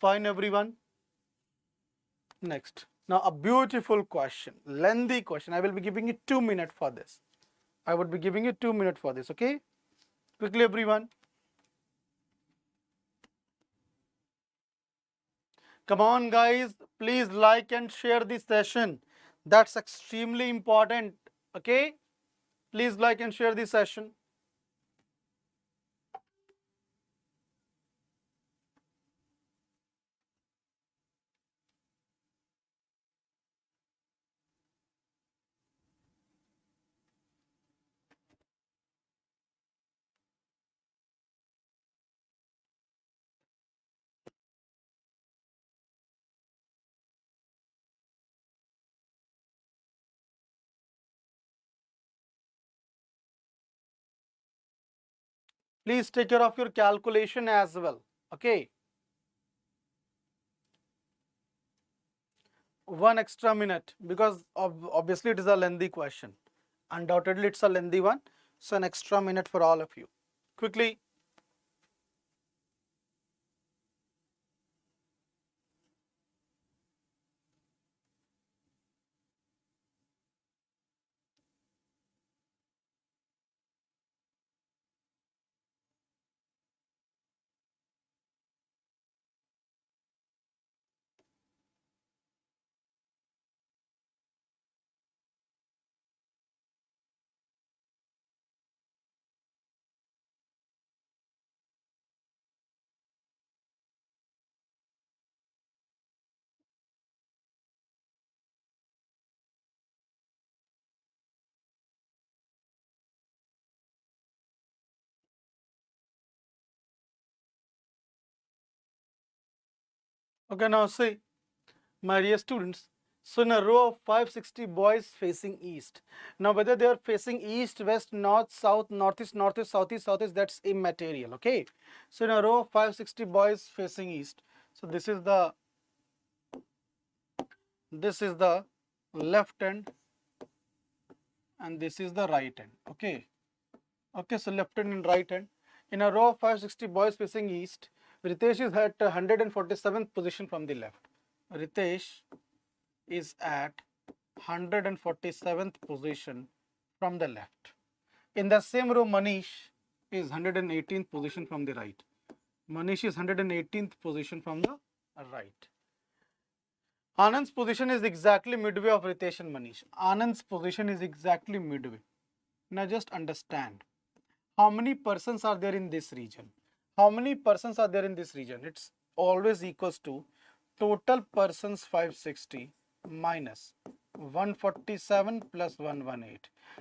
Fine, everyone. Next. Now, a beautiful question, lengthy question. I will be giving you 2 minutes for this. I would be giving you 2 minutes for this, okay? Quickly, everyone. Come on, guys. Please like and share this session. That's extremely important, okay? Please like and share this session. Please take care of your calculation as well, okay? 1 extra minute, because obviously it is a lengthy question. Undoubtedly, it's a lengthy one. So an extra minute for all of you. Quickly. Okay, now see, my dear students. So in a row of 560 boys facing east. Now whether they are facing east, west, north, south, northeast, northeast, southeast, southeast, that's immaterial, okay? So in a row of 560 boys facing east. So this is the left end and this is the right end, okay? Okay, so left hand and right hand. In a row of 560 boys facing east, Ritesh is at 147th position from the left. Ritesh is at 147th position from the left. In the same row, Manish is 118th position from the right. Manish is 118th position from the right. Anand's position is exactly midway of Ritesh and Manish. Anand's position is exactly midway. Now just understand. How many persons are there in this region? How many persons are there in this region? It's always equals to total persons 560 minus 147 plus 118.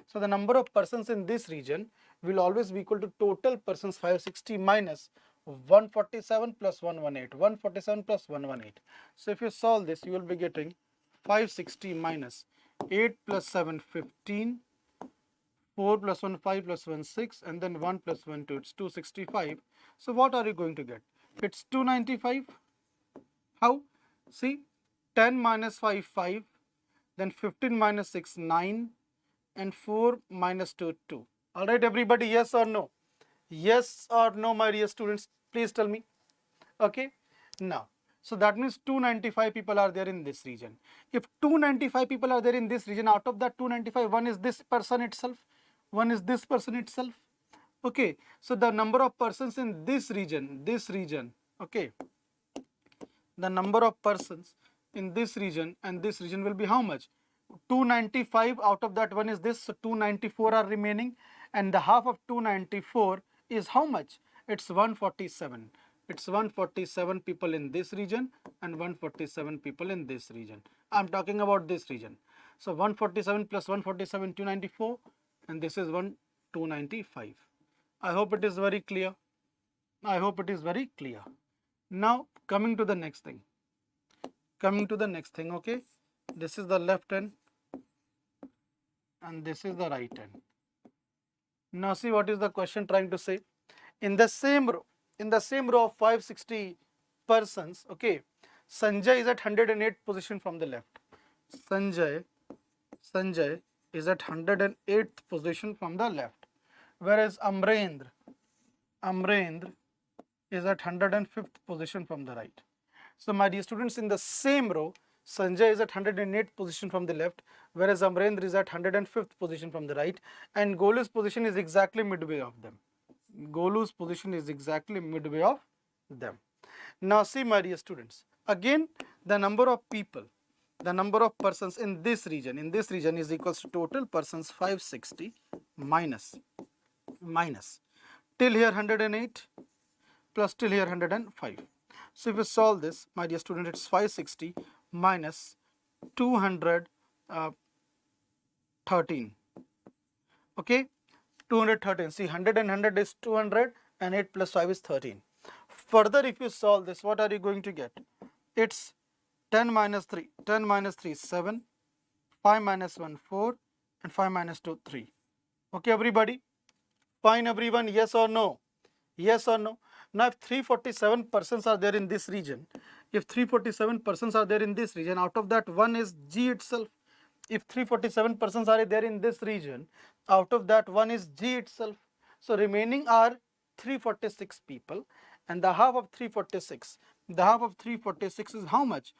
So the number of persons in this region will always be equal to total persons 560 minus 147 plus 118. 147 plus 118. So if you solve this, you will be getting 560 minus 8 plus 7, 15. 4 plus 1, 5 plus 1, 6, and then 1 plus 1, 2, it's 265. So what are you going to get? It's 295. How? See, 10 minus 5, 5, then 15 minus 6, 9, and 4 minus 2, 2. All right, everybody, yes or no? Yes or no, my dear students? Please tell me. Okay, now. So that means 295 people are there in this region. If 295 people are there in this region, out of that 295, one is this person itself, one is this person itself. Okay, so the number of persons in this region, okay, the number of persons in this region and this region will be how much? 295, out of that one is this, so 294 are remaining, and the half of 294 is how much? It's 147. It's 147 people in this region and 147 people in this region. I'm talking about this region. So 147 plus 147, 294, and this is 295. I hope it is very clear. I hope it is very clear. Now coming to the next thing. Okay. This is the left hand and this is the right hand. Now see what is the question trying to say. In the same row of 560 persons, okay, Sanjay is at 108th position from the left. Sanjay is at 108th position from the left, whereas Amrendra is at 105th position from the right. So my dear students, in the same row, Sanjay is at 108th position from the left, whereas Amrendra is at 105th position from the right, and Golu's position is exactly midway of them. Golu's position is exactly midway of them. Now see, my dear students, again the number of people, the number of persons in this region is equals to total persons 560 minus till here 108 plus till here 105. So if you solve this, my dear student, it's 560 minus 213. Okay, 213. See, 100 and 100 is 200 and 8 plus 5 is 13. Further, if you solve this, what are you going to get? It's 10 minus 3. 10 minus 3 is 7. 5 minus 1 4 and 5 minus 2 3. Okay, everybody? Fine, everyone? Yes or no? Yes or no? Now, if 347 persons are there in this region, out of that one is G itself. If 347 persons are there in this region, out of that one is G itself. So remaining are 346 people, and the half of 346. The half of 346 is how much?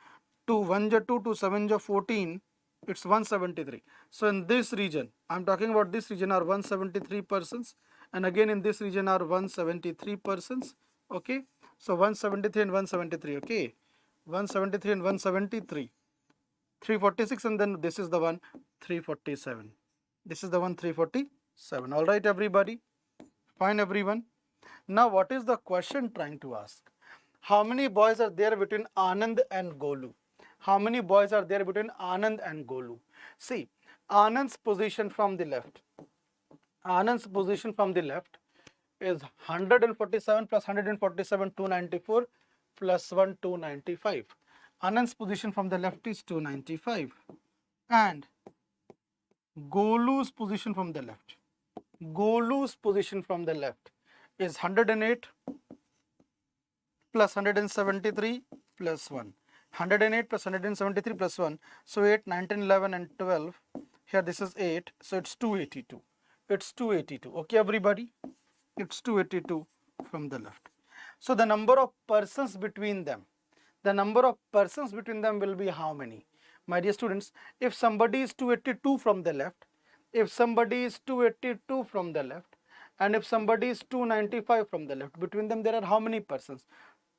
2 1 ja 2, 2 7 ja 14. It's 173. So in this region, I'm talking about this region, are 173 persons, and again in this region are 173 persons. Okay, so 173 and 173. Okay, 173 and 173. 346, and then this is the one 347. This is the one 347. All right, everybody? Fine, everyone? Now, what is the question trying to ask? How many boys are there between Anand and Golu? How many boys are there between Anand and Golu? See, Anand's position from the left. Anand's position from the left is 147 plus 147, 294 plus 1, 295. Anand's position from the left is 295. And Golu's position from the left. Golu's position from the left is 108 plus 173 plus 1. 108 plus 173 plus 1. So 8, 9, 10, 11 and 12. Here this is 8. So it's 282. It's 282. Okay, everybody? It's 282 from the left. So the number of persons between them. The number of persons between them will be how many? My dear students, if somebody is 282 from the left, if somebody is 282 from the left, and if somebody is 295 from the left, between them there are how many persons?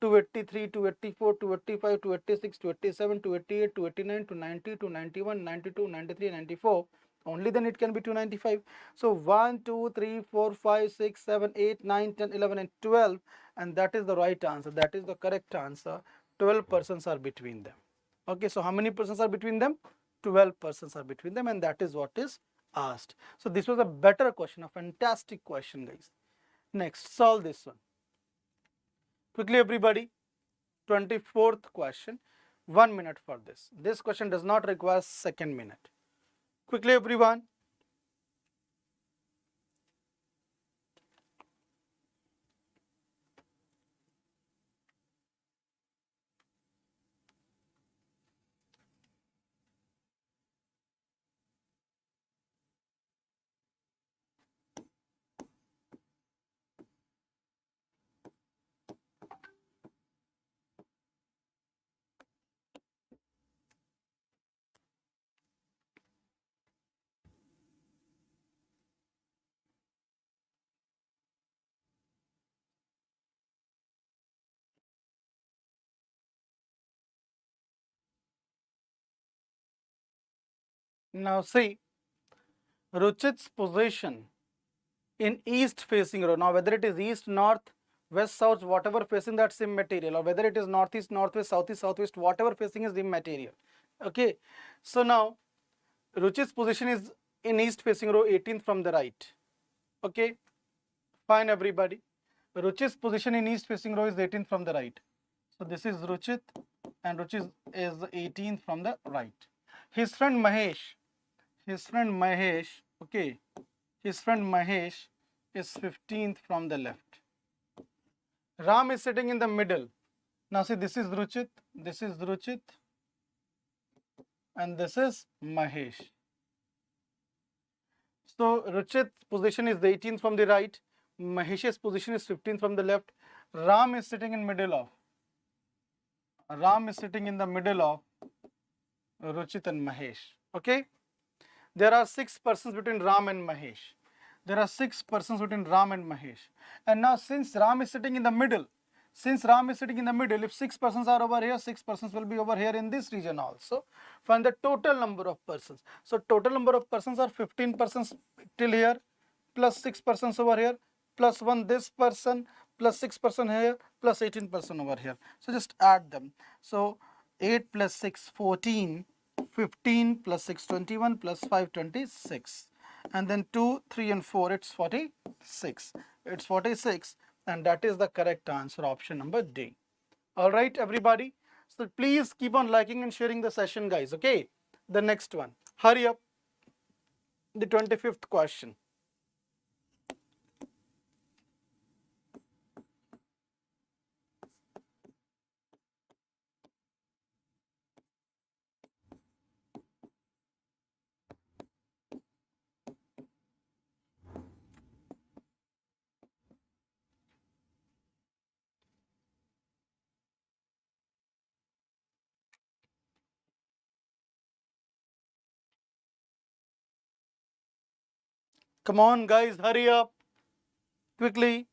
283, 284, 285, 286, 287, 288, 289, 290, 291, 92, 93, 94. Only then it can be 295. So 1, 2, 3, 4, 5, 6, 7, 8, 9, 10, 11 and 12. And that is the right answer. That is the correct answer. 12 persons are between them. Okay, so how many persons are between them? 12 persons are between them, and that is what is asked. So this was a better question, a fantastic question, guys. Next, solve this one. Quickly, everybody. 24th question. 1 minute for this. This question does not require second minute. Quickly, everyone. Now see, Ruchit's position in east facing row. Now whether it is east, north, west, south, whatever facing, that's immaterial, or whether it is northeast, northwest, southeast, southwest, whatever facing is immaterial. Okay, so now Ruchit's position is in east facing row, 18th from the right. Okay, fine, everybody. Ruchit's position in east facing row is 18th from the right. So this is Ruchit, and Ruchit is 18th from the right. His friend Mahesh, okay, his friend Mahesh is 15th from the left. Ram is sitting in the middle. Now see, this is Ruchit, and this is Mahesh. So Ruchit's position is 18th from the right, Mahesh's position is 15th from the left. Ram is sitting in the middle of Ruchit and Mahesh. Okay? There are 6 persons between Ram and Mahesh. And now since Ram is sitting in the middle, if 6 persons are over here, 6 persons will be over here in this region also. Find the total number of persons. So total number of persons are 15 persons till here, plus 6 persons over here, plus 1 this person, plus 6 person here, plus 18 person over here. So just add them. So 8 plus 6, 14. 15 plus 6, 21 plus 5, 26. And then 2, 3 and 4, it's 46. And that is the correct answer, option number D. All right, everybody. So please keep on liking and sharing the session, guys. Okay, the next one. Hurry up. The 25th question. Come on, guys, hurry up. Quickly.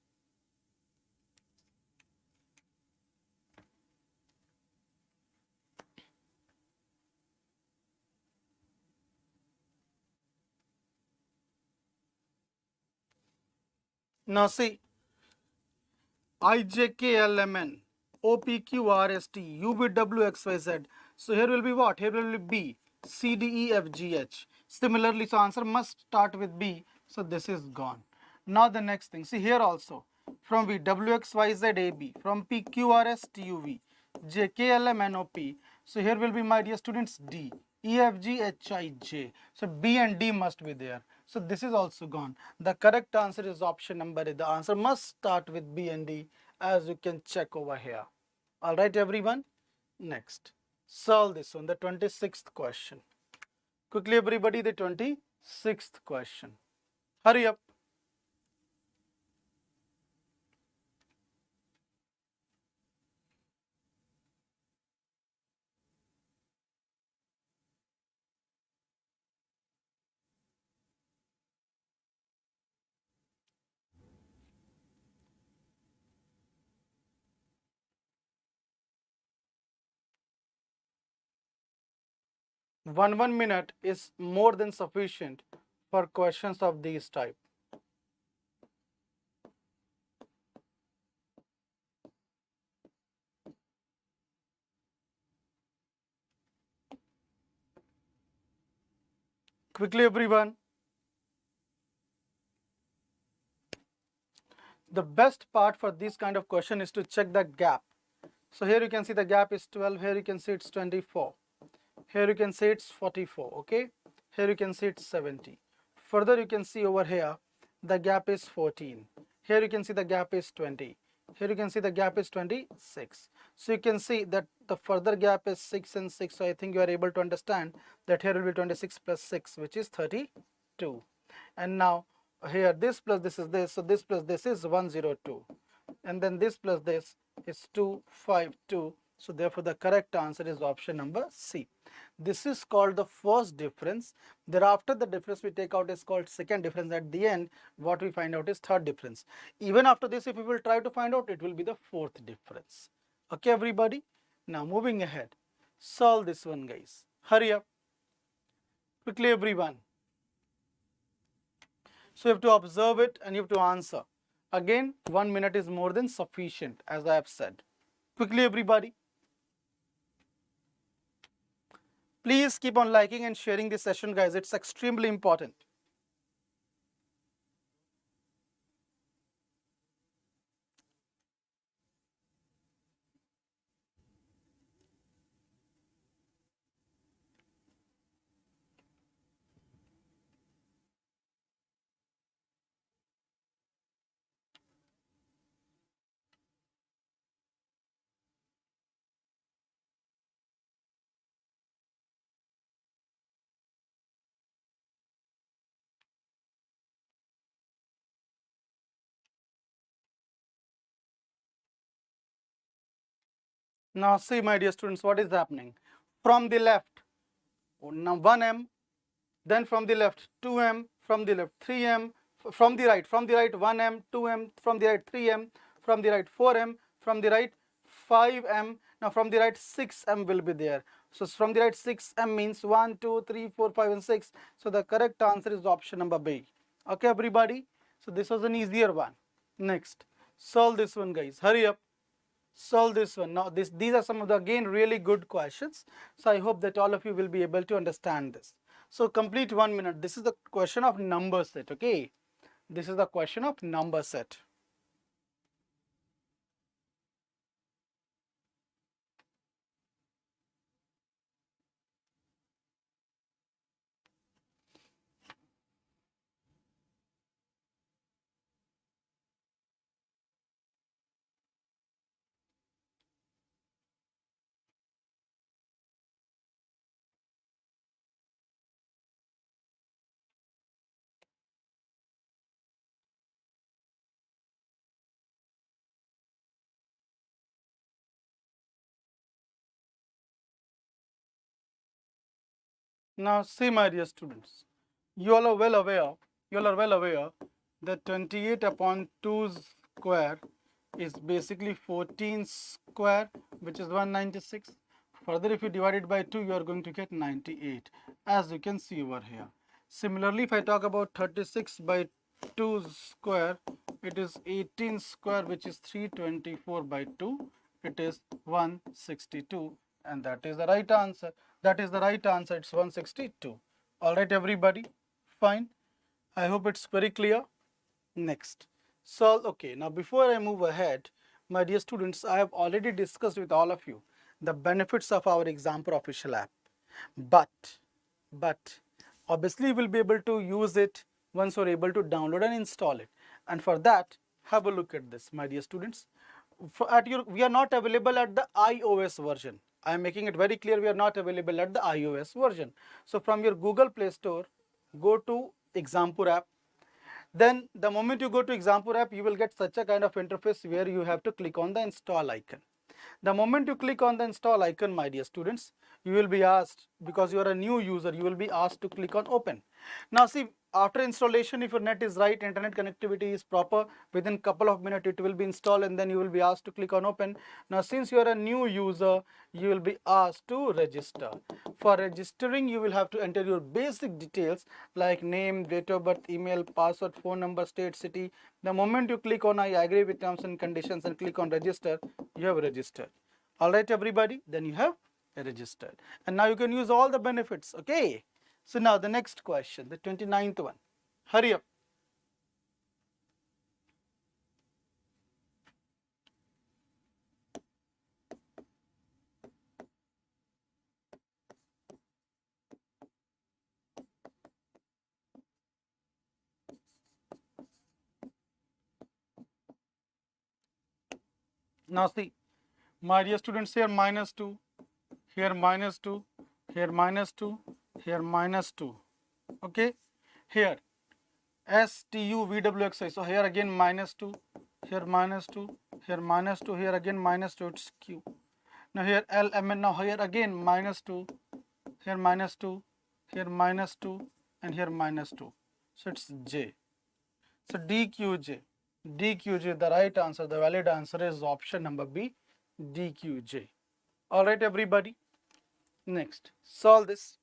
Now see, IJKLMN, OPQRST, UVWXYZ. So here will be what? Here will be B, C, D, E, F, G, H. Similarly, so answer must start with B. So this is gone. Now the next thing. See here also. From V, WXYZ, AB. From P, QRS, TUV. J, KLM, NOP. So here will be, my dear students, D. E, F, G, H, I, J. So B and D must be there. So this is also gone. The correct answer is option number A. The answer must start with B and D, as you can check over here. All right, everyone. Next, solve this one, the 26th question. Quickly, everybody, the 26th question. Hurry up. One minute is more than sufficient for questions of these type. Quickly, everyone. The best part for this kind of question is to check the gap. So here you can see the gap is 12, here you can see it's 24. Here you can see it's 44, okay? Here you can see it's 70. Further you can see over here, the gap is 14. Here you can see the gap is 20. Here you can see the gap is 26. So you can see that the further gap is 6 and 6. So I think you are able to understand that here will be 26 plus 6, which is 32. And now here this plus this is this. So this plus this is 102. And then this plus this is 252. So therefore the correct answer is option number C. This is called the first difference. Thereafter the difference we take out is called second difference. At the end what we find out is third difference. Even after this, if we will try to find out, it will be the fourth difference. Okay, everybody. Now moving ahead, solve this one, guys. Hurry up. Quickly, everyone. So you have to observe it and you have to answer. Again, 1 minute is more than sufficient, as I have said. Quickly, everybody. Please keep on liking and sharing this session, guys. It's extremely important. Now see, my dear students, what is happening? From the left, now 1m, then from the left 2m, from the left 3m, from the right 1m, 2m, from the right 3m, from the right 4m, from the right 5m. Now from the right 6m will be there. So from the right 6m means 1, 2, 3, 4, 5 and 6. So the correct answer is option number B. Okay everybody, so this was an easier one. Next, solve this one guys, hurry up, solve this one. Now these are some of the again really good questions, so I hope that all of you will be able to understand this. So complete 1 minute. This is the question of number set. Okay, this is the question of number set. Now see, my dear students, you all are well aware, that 28 upon 2 square is basically 14 square, which is 196. Further, if you divide it by 2, you are going to get 98, as you can see over here. Similarly, if I talk about 36 by 2 square, it is 18 square, which is 324 by 2. It is 162, and that is the right answer. That is the right answer. It's 162. All right, everybody. Fine. I hope it's very clear. Next. So, okay, now before I move ahead, my dear students, I have already discussed with all of you the benefits of our Example official app. But obviously you will be able to use it once you're able to download and install it. And for that, have a look at this, my dear students. We are not available at the iOS version. I am making it very clear, we are not available at the iOS version. So from your Google Play Store, go to Example app. Then the moment you go to Example app, you will get such a kind of interface where you have to click on the install icon. The moment you click on the install icon, my dear students, you will be asked, because you are a new user, you will be asked to click on open. Now see, after installation, if your net is right, internet connectivity is proper, within couple of minutes it will be installed, and then you will be asked to click on open. Now since you are a new user, you will be asked to register. For registering, you will have to enter your basic details like name, date of birth, email, password, phone number, state, city. The moment you click on I agree with terms and conditions and click on register, you have registered. All right everybody, then you have registered, and now you can use all the benefits. Okay, so now the next question, the 29th one. Hurry up. Now see, my dear students, here -2, here -2, here -2, here -2. Okay, here STUVWXI. So here again -2, here -2, here -2, here again -2. It's Q. Now here LMN. Now here again -2, here -2, here -2, and here -2. So it's J. So DQJ. DQJ, the right answer, the valid answer is option number B, DQJ. All right, everybody. Next, solve this.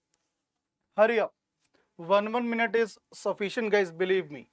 Hurry up. 1 minute is sufficient, guys, believe me.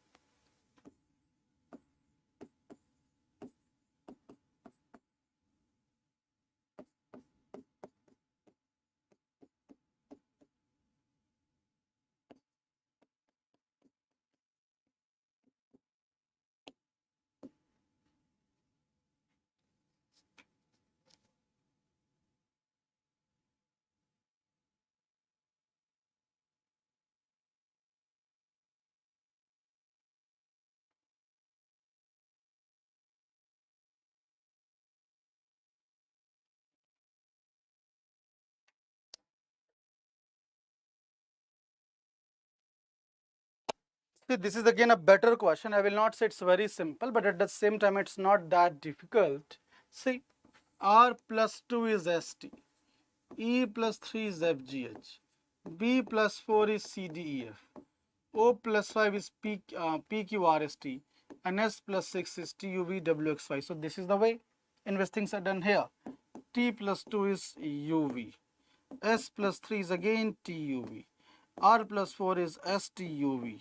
See, this is again a better question. I will not say it's very simple, but at the same time, it's not that difficult. See, R plus 2 is ST. E plus 3 is FGH. B plus 4 is CDEF. O plus 5 is PQRST. And S plus 6 is TUVWXY. So this is the way in which things are done here. T plus 2 is UV. S plus 3 is again TUV. R plus 4 is STUV.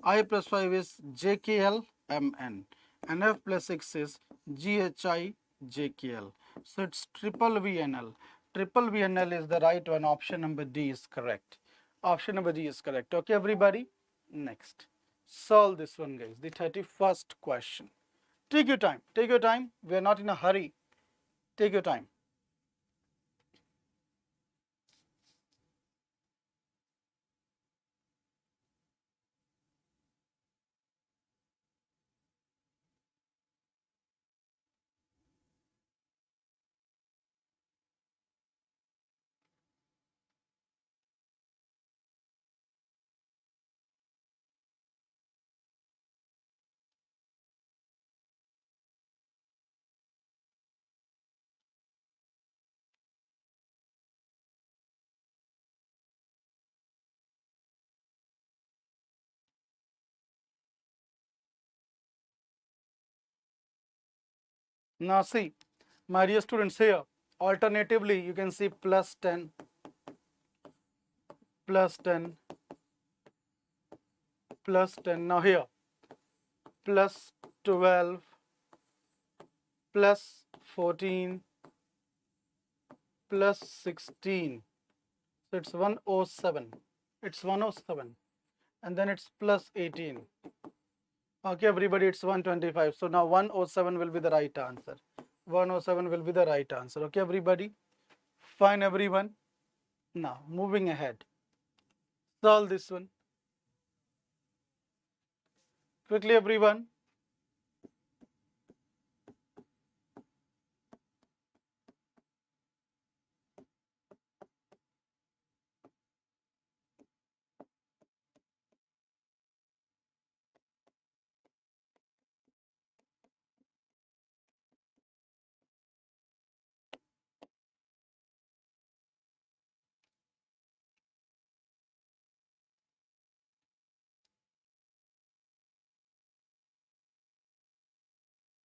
I plus 5 is JKLMN. And F plus 6 is GHIJKL. So it's triple VNL. Triple VNL is the right one. Option number D is correct. Option number D is correct. Okay, everybody? Next. Solve this one, guys. The 31st question. Take your time. Take your time. We are not in a hurry. Take your time. Now see, my dear students, here, alternatively, you can see plus 10, plus 10, plus 10. Now here, plus 12, plus 14, plus 16. So it's 107. It's 107. And then it's plus 18. Okay, everybody, it's 125. So now 107 will be the right answer. 107 will be the right answer. Okay, everybody? Fine, everyone. Now, moving ahead. Solve this one. Quickly, everyone.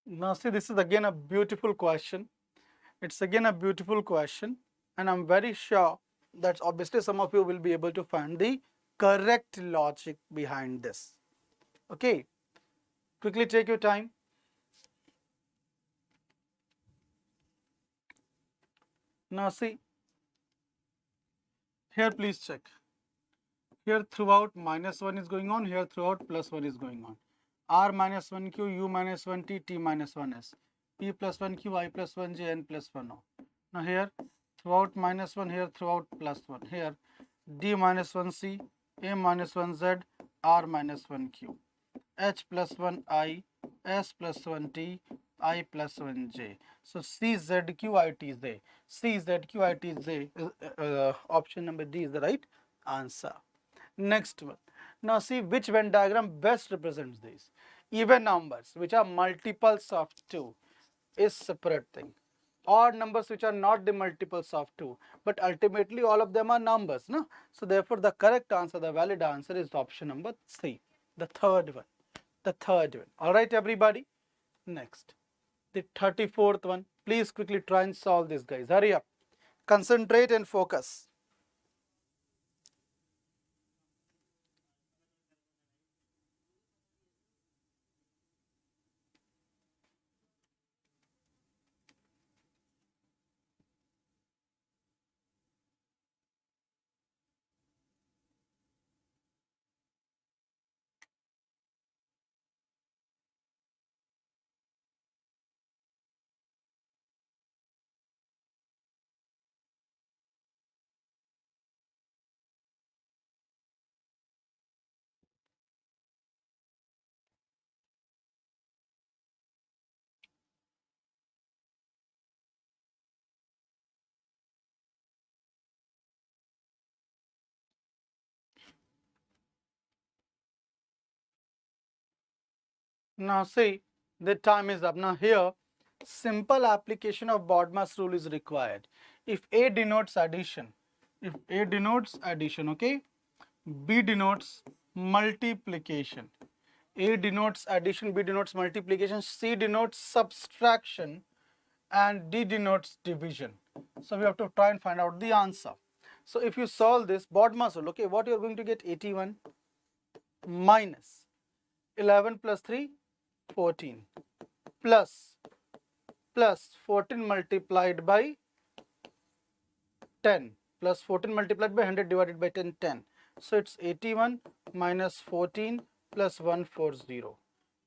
Now, see, this is again a beautiful question. It's again a beautiful question. And I'm very sure that obviously some of you will be able to find the correct logic behind this. Okay. Quickly take your time. Now, see, here please check. Here throughout minus 1 is going on. Here throughout plus 1 is going on. R minus 1Q, U minus 1T, T minus 1S. P plus 1Q, I plus 1J, N plus 1O. Now here throughout minus 1, here throughout plus 1. Here D minus 1C, A minus 1Z, R minus 1Q. H plus 1I, S plus 1T, I plus 1J. So CZQITZ. CZQITZ, option number D is the right answer. Next one. Now see which Venn diagram best represents these. Even numbers which are multiples of 2 is separate thing. Odd numbers which are not the multiples of 2, but ultimately all of them are numbers. No? So therefore the correct answer, the valid answer is option number C, the third one. The third one. Alright everybody. Next. The 34th one. Please quickly try and solve this, guys. Hurry up. Concentrate and focus. Now see, the time is up. Now here, simple application of BODMAS rule is required. If A denotes addition, okay, B denotes multiplication. A denotes addition, B denotes multiplication, C denotes subtraction, and D denotes division. So we have to try and find out the answer. So if you solve this BODMAS rule, okay, what you are going to get? 81 minus 11 plus 3, 14, plus 14 multiplied by 10, plus 14 multiplied by 100 divided by 10, 10. So it's 81 minus 14 plus 140.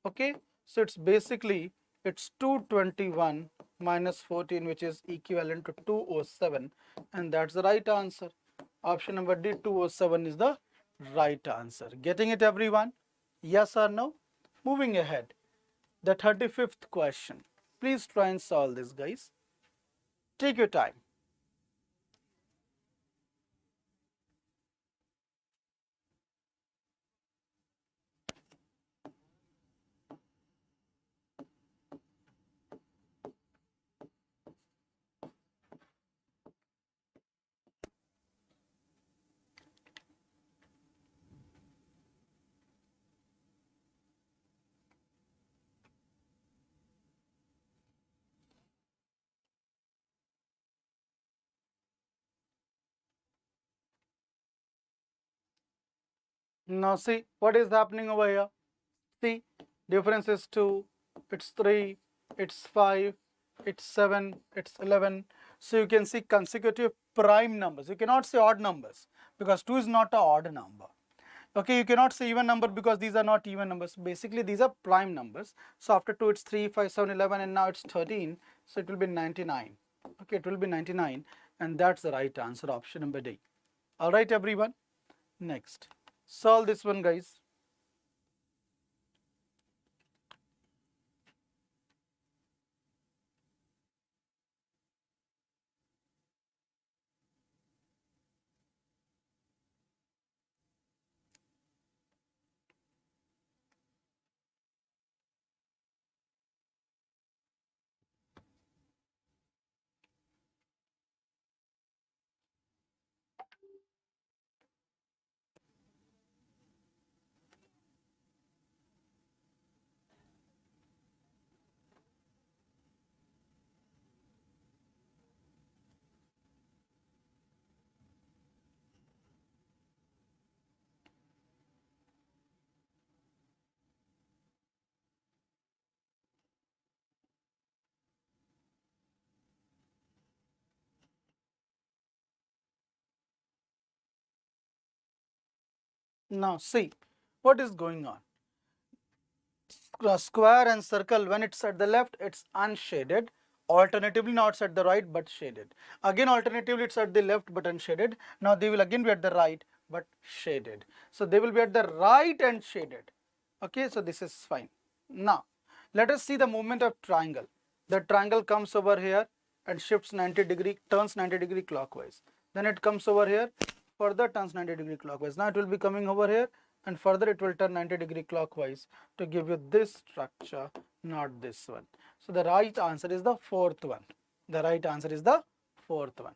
Okay, so it's basically it's 221 minus 14, which is equivalent to 207, and that's the right answer. Option number D, 207 is the right answer. Getting it, everyone? Yes or no? Moving ahead, the 35th question. Please try and solve this, guys. Take your time. Now see what is happening over here. See, difference is 2, it's 3, it's 5, it's 7, it's 11. So you can see consecutive prime numbers. You cannot say odd numbers because 2 is not an odd number. Okay, you cannot say even number because these are not even numbers. Basically, these are prime numbers. So after 2, it's 3, 5, 7, 11, and now it's 13. So it will be 99. Okay, it will be 99, and that's the right answer, option number D. All right, everyone. Next, solve this one, guys. Now see what is going on. Square and circle, when it's at the left, it's unshaded. Alternatively, now it's at the right but shaded. Again, alternatively, it's at the left but unshaded. Now they will again be at the right but shaded. So they will be at the right and shaded. Okay, so this is fine. Now let us see the movement of triangle. The triangle comes over here and shifts 90 degree, turns 90 degree clockwise. Then it comes over here, further turns 90 degree clockwise. Now it will be coming over here and further it will turn 90 degree clockwise to give you this structure, not this one. So the right answer is the fourth one. The right answer is the fourth one.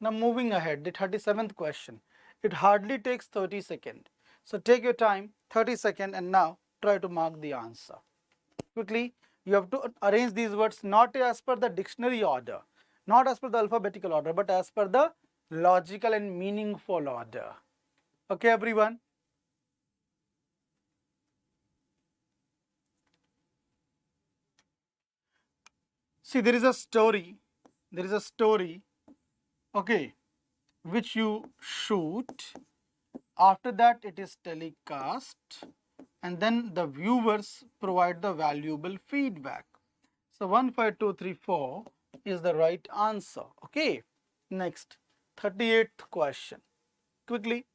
Now moving ahead, the 37th question. It hardly takes 30 seconds. So take your time, 30 seconds, and now try to mark the answer. Quickly, you have to arrange these words not as per the dictionary order, not as per the alphabetical order, but as per the logical and meaningful order. Okay, everyone? See, there is a story, okay, which you shoot. After that, it is telecast, and then the viewers provide the valuable feedback. So 1, 5, 2, 3, 4 is the right answer. Okay. Next, 38th question. Quickly.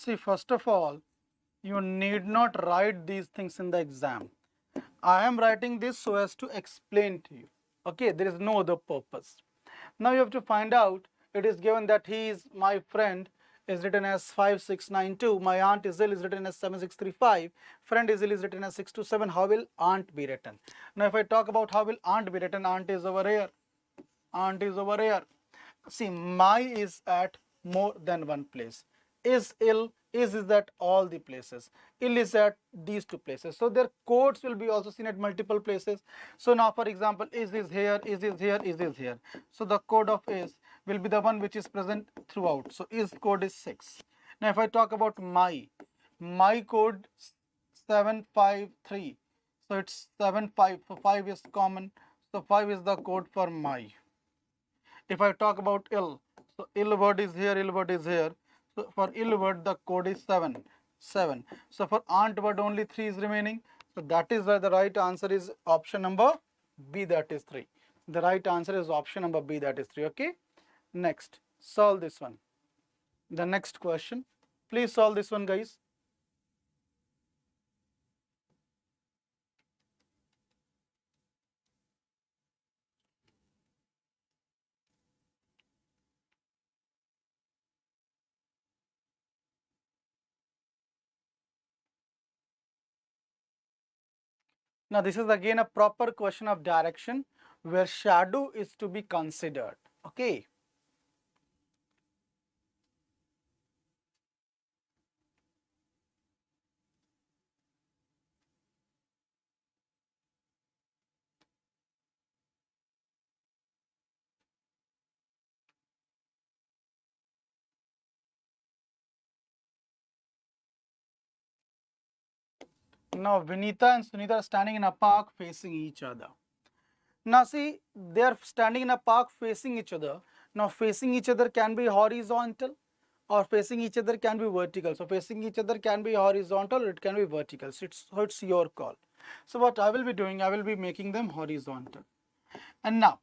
See, first of all, you need not write these things in the exam. I am writing this so as to explain to you. Okay, there is no other purpose. Now you have to find out, it is given that he is my friend is written as 5692, my aunt Isil is written as 7635, friend Isil is written as 627. How will aunt be written? Now if I talk about how will aunt be written, aunt is over here. Aunt is over here. See, my is at more than one place. Is ill, is at all the places. Ill is at these two places. So their codes will be also seen at multiple places. So now for example, is here, is here, is here. So the code of is will be the one which is present throughout. So is code is 6. Now if I talk about my code 753. So it's 75. So 5 is common. So 5 is the code for my. If I talk about ill, so ill word is here, ill word is here. So for ill word, the code is 7. So for aunt word, only 3 is remaining. So that is why the right answer is option number B, that is 3. The right answer is option number B, that is 3. Okay. Next, solve this one. The next question. Please solve this one, guys. Now this is again a proper question of direction where shadow is to be considered. Okay. Now Vinita and Sunita are standing in a park facing each other. Now see, they are standing in a park facing each other. Now facing each other can be horizontal or facing each other can be vertical. So facing each other can be horizontal or it can be vertical. So it's your call. So what I will be doing, I will be making them horizontal. And now,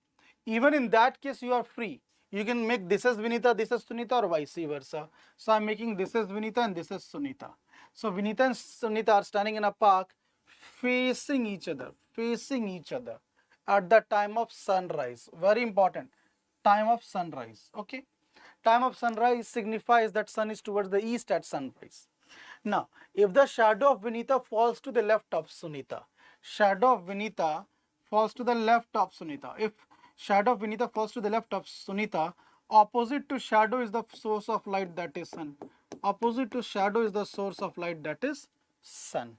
even in that case, you are free. You can make this as Vinita, this as Sunita, or vice versa. So I'm making this as Vinita and this as Sunita. So Vinita and Sunita are standing in a park facing each other at the time of sunrise. Very important. Time of sunrise. Okay. Time of sunrise signifies that sun is towards the east at sunrise. Now, if the shadow of Vinita falls to the left of Sunita, shadow of Vinita falls to the left of Sunita. If shadow of Vinita falls to the left of Sunita, opposite to shadow is the source of light, that is sun. Opposite to shadow is the source of light, that is sun.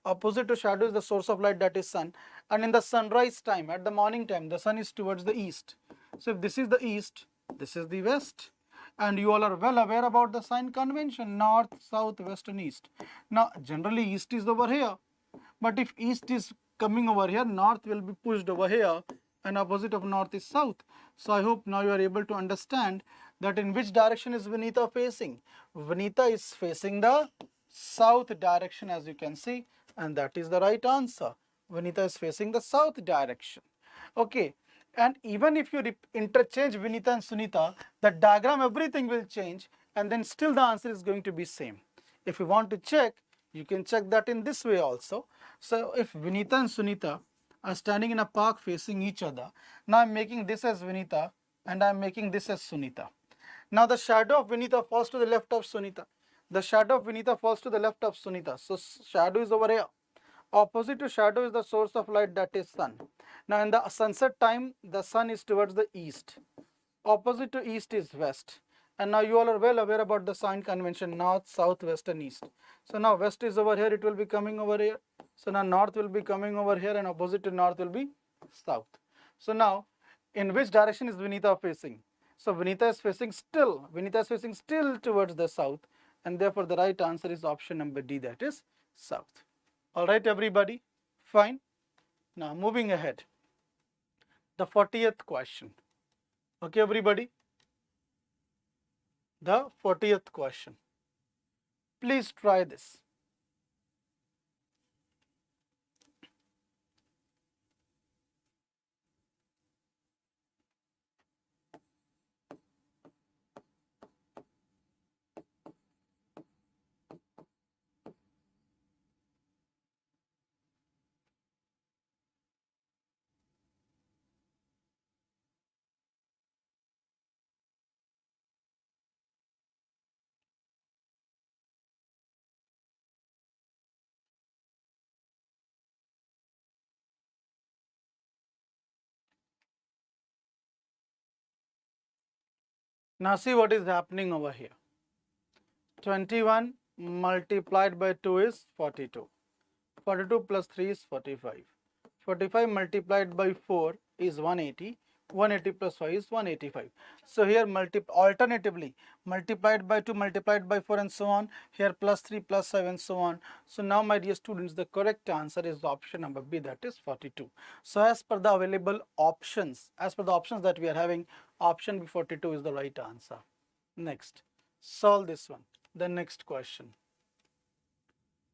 Opposite to shadow is the source of light, that is sun. And in the sunrise time, at the morning time, the sun is towards the east. So if this is the east, this is the west. And you all are well aware about the sign convention, north, south, west and east. Now generally east is over here, but if east is coming over here, north will be pushed over here and opposite of north is south. So I hope now you are able to understand that in which direction is Vinita facing. Vinita is facing the south direction, as you can see, and that is the right answer. Vinita is facing the south direction. Okay. And even if you interchange Vinita and Sunita, the diagram, everything will change, and then still the answer is going to be same. If you want to check, you can check that in this way also. So if Vinita and Sunita are standing in a park facing each other, now I'm making this as Vinita and I'm making this as Sunita. Now the shadow of Vinita falls to the left of Sunita. The shadow of Vinita falls to the left of Sunita. So shadow is over here. Opposite to shadow is the source of light, that is sun. Now in the sunset time, the sun is towards the east. Opposite to east is west. And now you all are well aware about the sign convention, north, south, west and east. So now west is over here, it will be coming over here. So now north will be coming over here and opposite to north will be south. So now in which direction is Vinita facing? So Vinita is facing still towards the south, and therefore the right answer is option number D, that is south. All right, everybody, fine. Now moving ahead, the 40th question. Okay, everybody, the 40th question. Please try this. Now see what is happening over here. 21 multiplied by 2 is 42. 42 plus 3 is 45. 45 multiplied by 4 is 180. 180 plus 5 is 185. So here alternatively multiplied by 2, multiplied by 4, and so on. Here plus 3 plus 5 and so on. So now my dear students, the correct answer is option number B, that is 42. So as per the available options, as per the options that we are having, option B 42 is the right answer. Next, solve this one. The next question.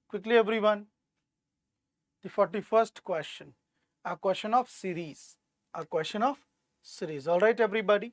Quickly everyone. The 41st question, a question of series, a question of series. All right, everybody.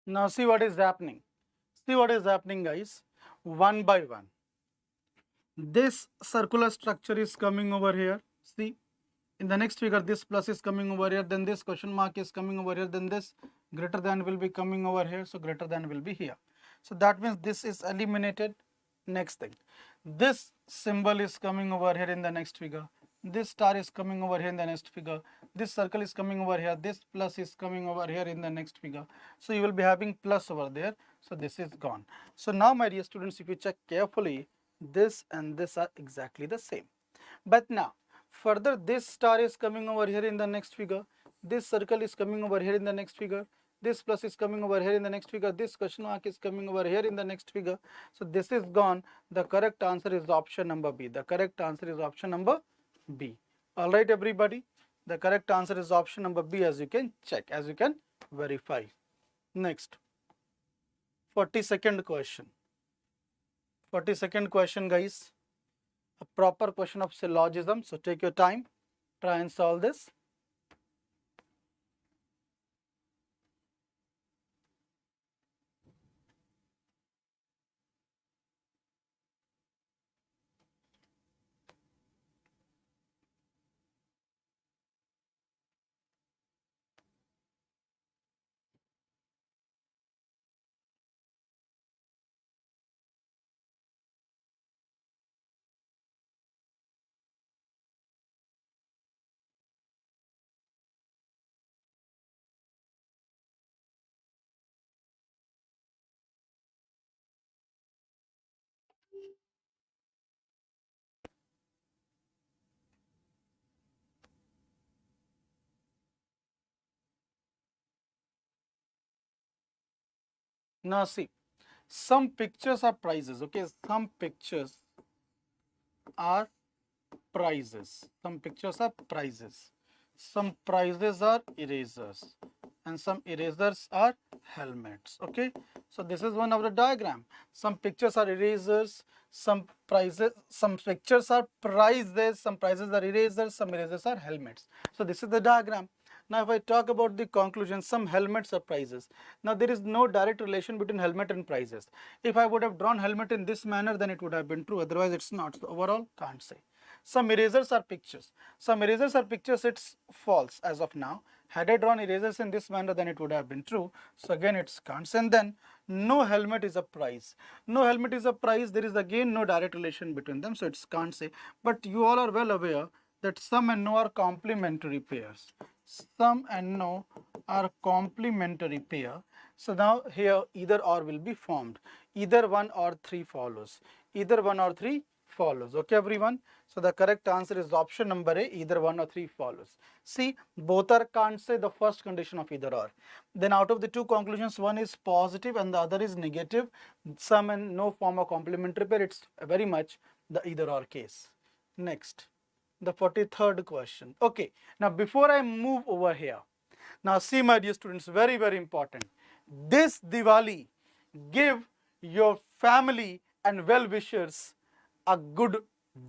Now see what is happening. See what is happening, guys. One by one. This circular structure is coming over here. See, in the next figure, this plus is coming over here, then this question mark is coming over here, then this greater than will be coming over here, so greater than will be here. So that means this is eliminated. Next thing, this symbol is coming over here in the next figure, this star is coming over here in the next figure, this circle is coming over here, this plus is coming over here in the next figure. So you will be having plus over there, so this is gone. So now my dear students, if you check carefully, this and this are exactly the same. But now further, this star is coming over here in the next figure, this circle is coming over here in the next figure, this plus is coming over here in the next figure, this question mark is coming over here in the next figure. So this is gone. The correct answer is option number B. The correct answer is option number B. All right, everybody. The correct answer is option number B, as you can check, as you can verify. Next, 42nd question. 42nd question, guys. A proper question of syllogism. So take your time, try and solve this. Now see, some pictures are prizes. Okay, some pictures are prizes. Some pictures are prizes. Some prizes are erasers, and some erasers are helmets. Okay, so this is one of the diagram. Some pictures are erasers, some prizes, some pictures are prizes, some prizes are erasers, some erasers are helmets. So this is the diagram. Now if I talk about the conclusion, some helmets are prizes. Now there is no direct relation between helmet and prizes. If I would have drawn helmet in this manner, then it would have been true, otherwise it's not. So overall, can't say. Some erasers are pictures. Some erasers are pictures, it's false as of now. Had I drawn erasers in this manner, then it would have been true. So again, it's can't. And then no helmet is a prize. No helmet is a prize. There is again no direct relation between them, so it's can't say. But you all are well aware that some and no are complementary pairs. Some and no are complementary pair. So now here either or will be formed. Either one or three follows. Either one or three follows. Okay, everyone. So the correct answer is option number A, either one or three follows. See, both are can't say, the first condition of either or. Then out of the two conclusions, one is positive and the other is negative. Some and no form a complementary pair. It's very much the either or case. Next, the 43rd question. Okay, now before I move over here, Now see, my dear students, very, very important. This Diwali, give your family and well-wishers a good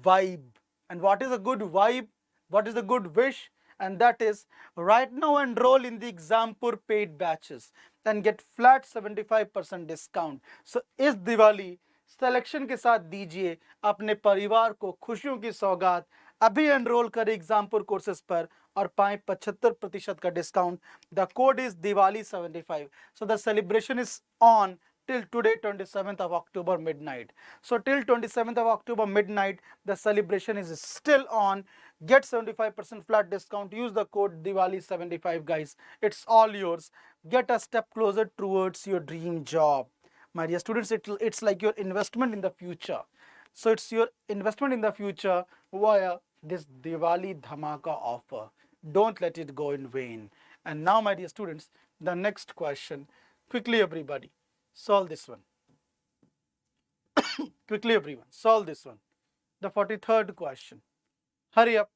vibe. And what is a good vibe? What is a good wish? And that is, right now enroll in the Exampur paid batches and get flat 75% discount. So इस Diwali selection के साथ दीजिए अपने परिवार को खुशियों की सौगात. अभी एनरोल करें एग्जामपुर कोर्सेज पर और पाएं 75% का discount. The code is Diwali 75. So the celebration is on till today 27th of October midnight. So till 27th of October midnight the celebration is still on. Get 75% flat discount. Use the code Diwali 75, guys. It's all yours. Get a step closer towards your dream job. My dear students, it's like your investment in the future. So it's your investment in the future via this Diwali Dhamaka offer. Don't let it go in vain. And now, my dear students, the next question. Quickly, everybody, solve this one. Quickly, everyone, solve this one. The 43rd question. Hurry up.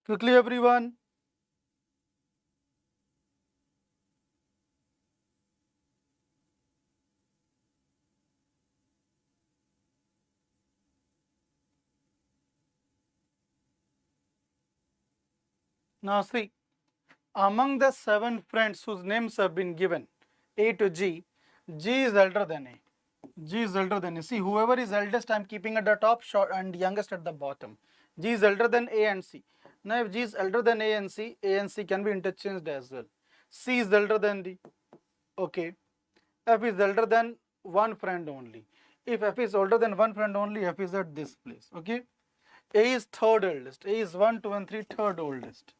Quickly, everyone. Now see, among the 7 friends whose names have been given, A to G, G is elder than A. G is elder than A. See, whoever is eldest, I'm keeping at the top, short and youngest at the bottom. G is elder than A and C. Now, if G is elder than A and C can be interchanged as well. C is elder than D. Okay. F is elder than one friend only. If F is older than one friend only, F is at this place. Okay. A is third oldest. A is 1, 2, and 3, third oldest.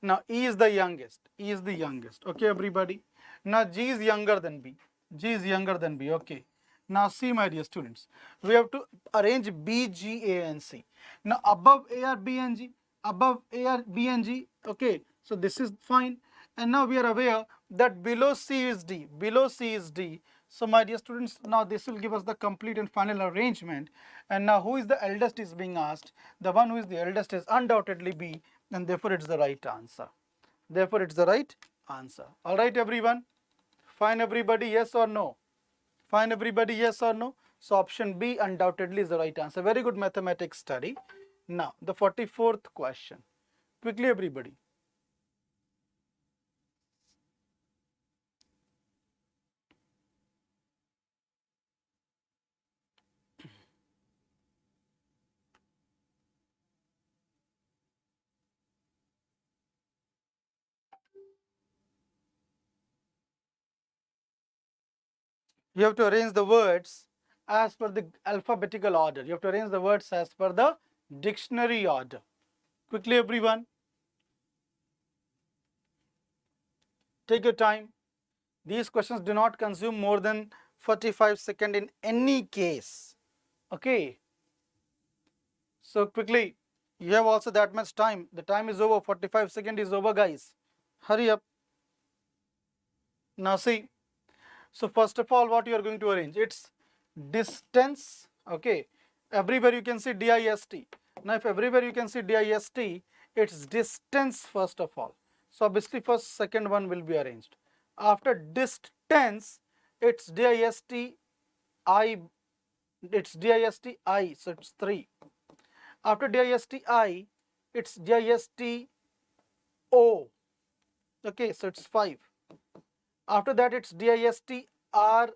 Now E is the youngest. E is the youngest. Okay, everybody. Now G is younger than B. G is younger than B. Okay. Now see, my dear students, we have to arrange B, G, A, and C. Now above A are B and G. Above A are B and G. Okay. So this is fine. And now we are aware that below C is D. Below C is D. So my dear students, now this will give us the complete and final arrangement. And now who is the eldest is being asked. The one who is the eldest is undoubtedly B, and therefore it's the right answer. Therefore it's the right answer. All right, everyone. Fine, everybody, yes or no? Fine, everybody, yes or no? So option B undoubtedly is the right answer. Very good mathematics study. Now the 44th question. Quickly, everybody. You have to arrange the words as per the alphabetical order. You have to arrange the words as per the dictionary order. Quickly, everyone. Take your time. These questions do not consume more than 45 seconds in any case. Okay. So quickly, you have also that much time. The time is over. 45 seconds is over, guys. Hurry up. Now see. So first of all, what you are going to arrange? It's distance. Okay. Everywhere you can see DIST. Now if everywhere you can see DIST, it's distance first of all. So obviously first second one will be arranged. After distance, it's DIST I. It's DIST I. So it's 3. After DIST I, it's DIST O. Okay. So it's 5. After that, it's DIST R.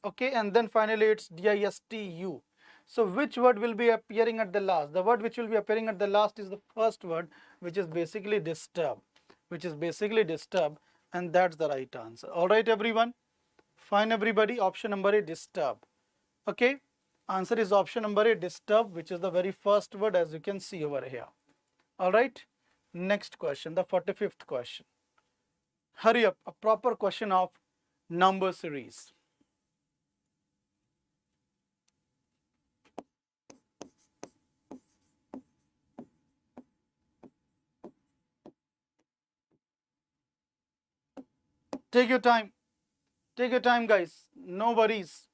Okay, and then finally it's DIST U. So which word will be appearing at the last? The word which will be appearing at the last is the first word, which is basically disturb, and that's the right answer. All right, everyone. Fine, everybody. Option number A, disturb. Okay. Answer is option number A, disturb, which is the very first word, as you can see over here. All right. Next question, the 45th question. Hurry up, a proper question of number series. Take your time. Take your time, guys. No worries.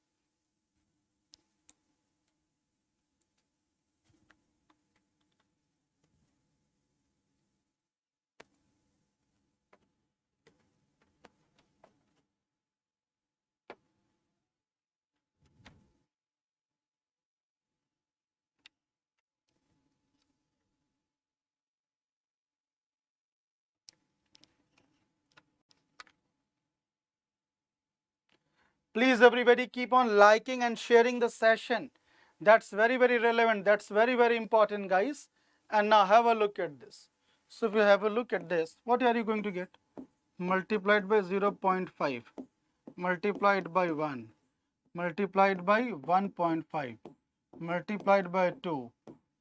Please, everybody, keep on liking and sharing the session. That's very, very relevant. That's very, very important, guys. And now have a look at this. So if you have a look at this, what are you going to get? Multiplied by 0.5, multiplied by 1, multiplied by 1.5, multiplied by 2,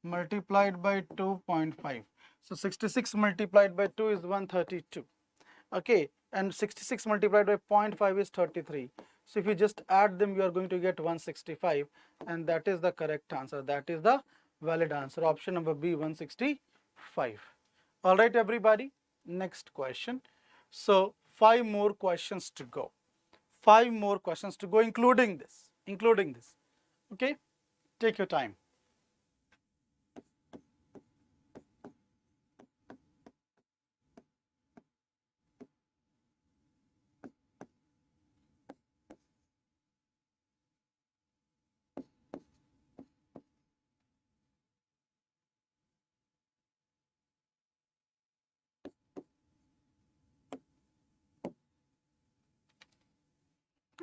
multiplied by 2.5. So 66 multiplied by 2 is 132. Okay, and 66 multiplied by 0.5 is 33. So if you just add them, you are going to get 165, and that is the correct answer. That is the valid answer. Option number B, 165. All right, everybody. Next question. So 5 more questions to go. 5 more questions to go, including this. Okay, take your time.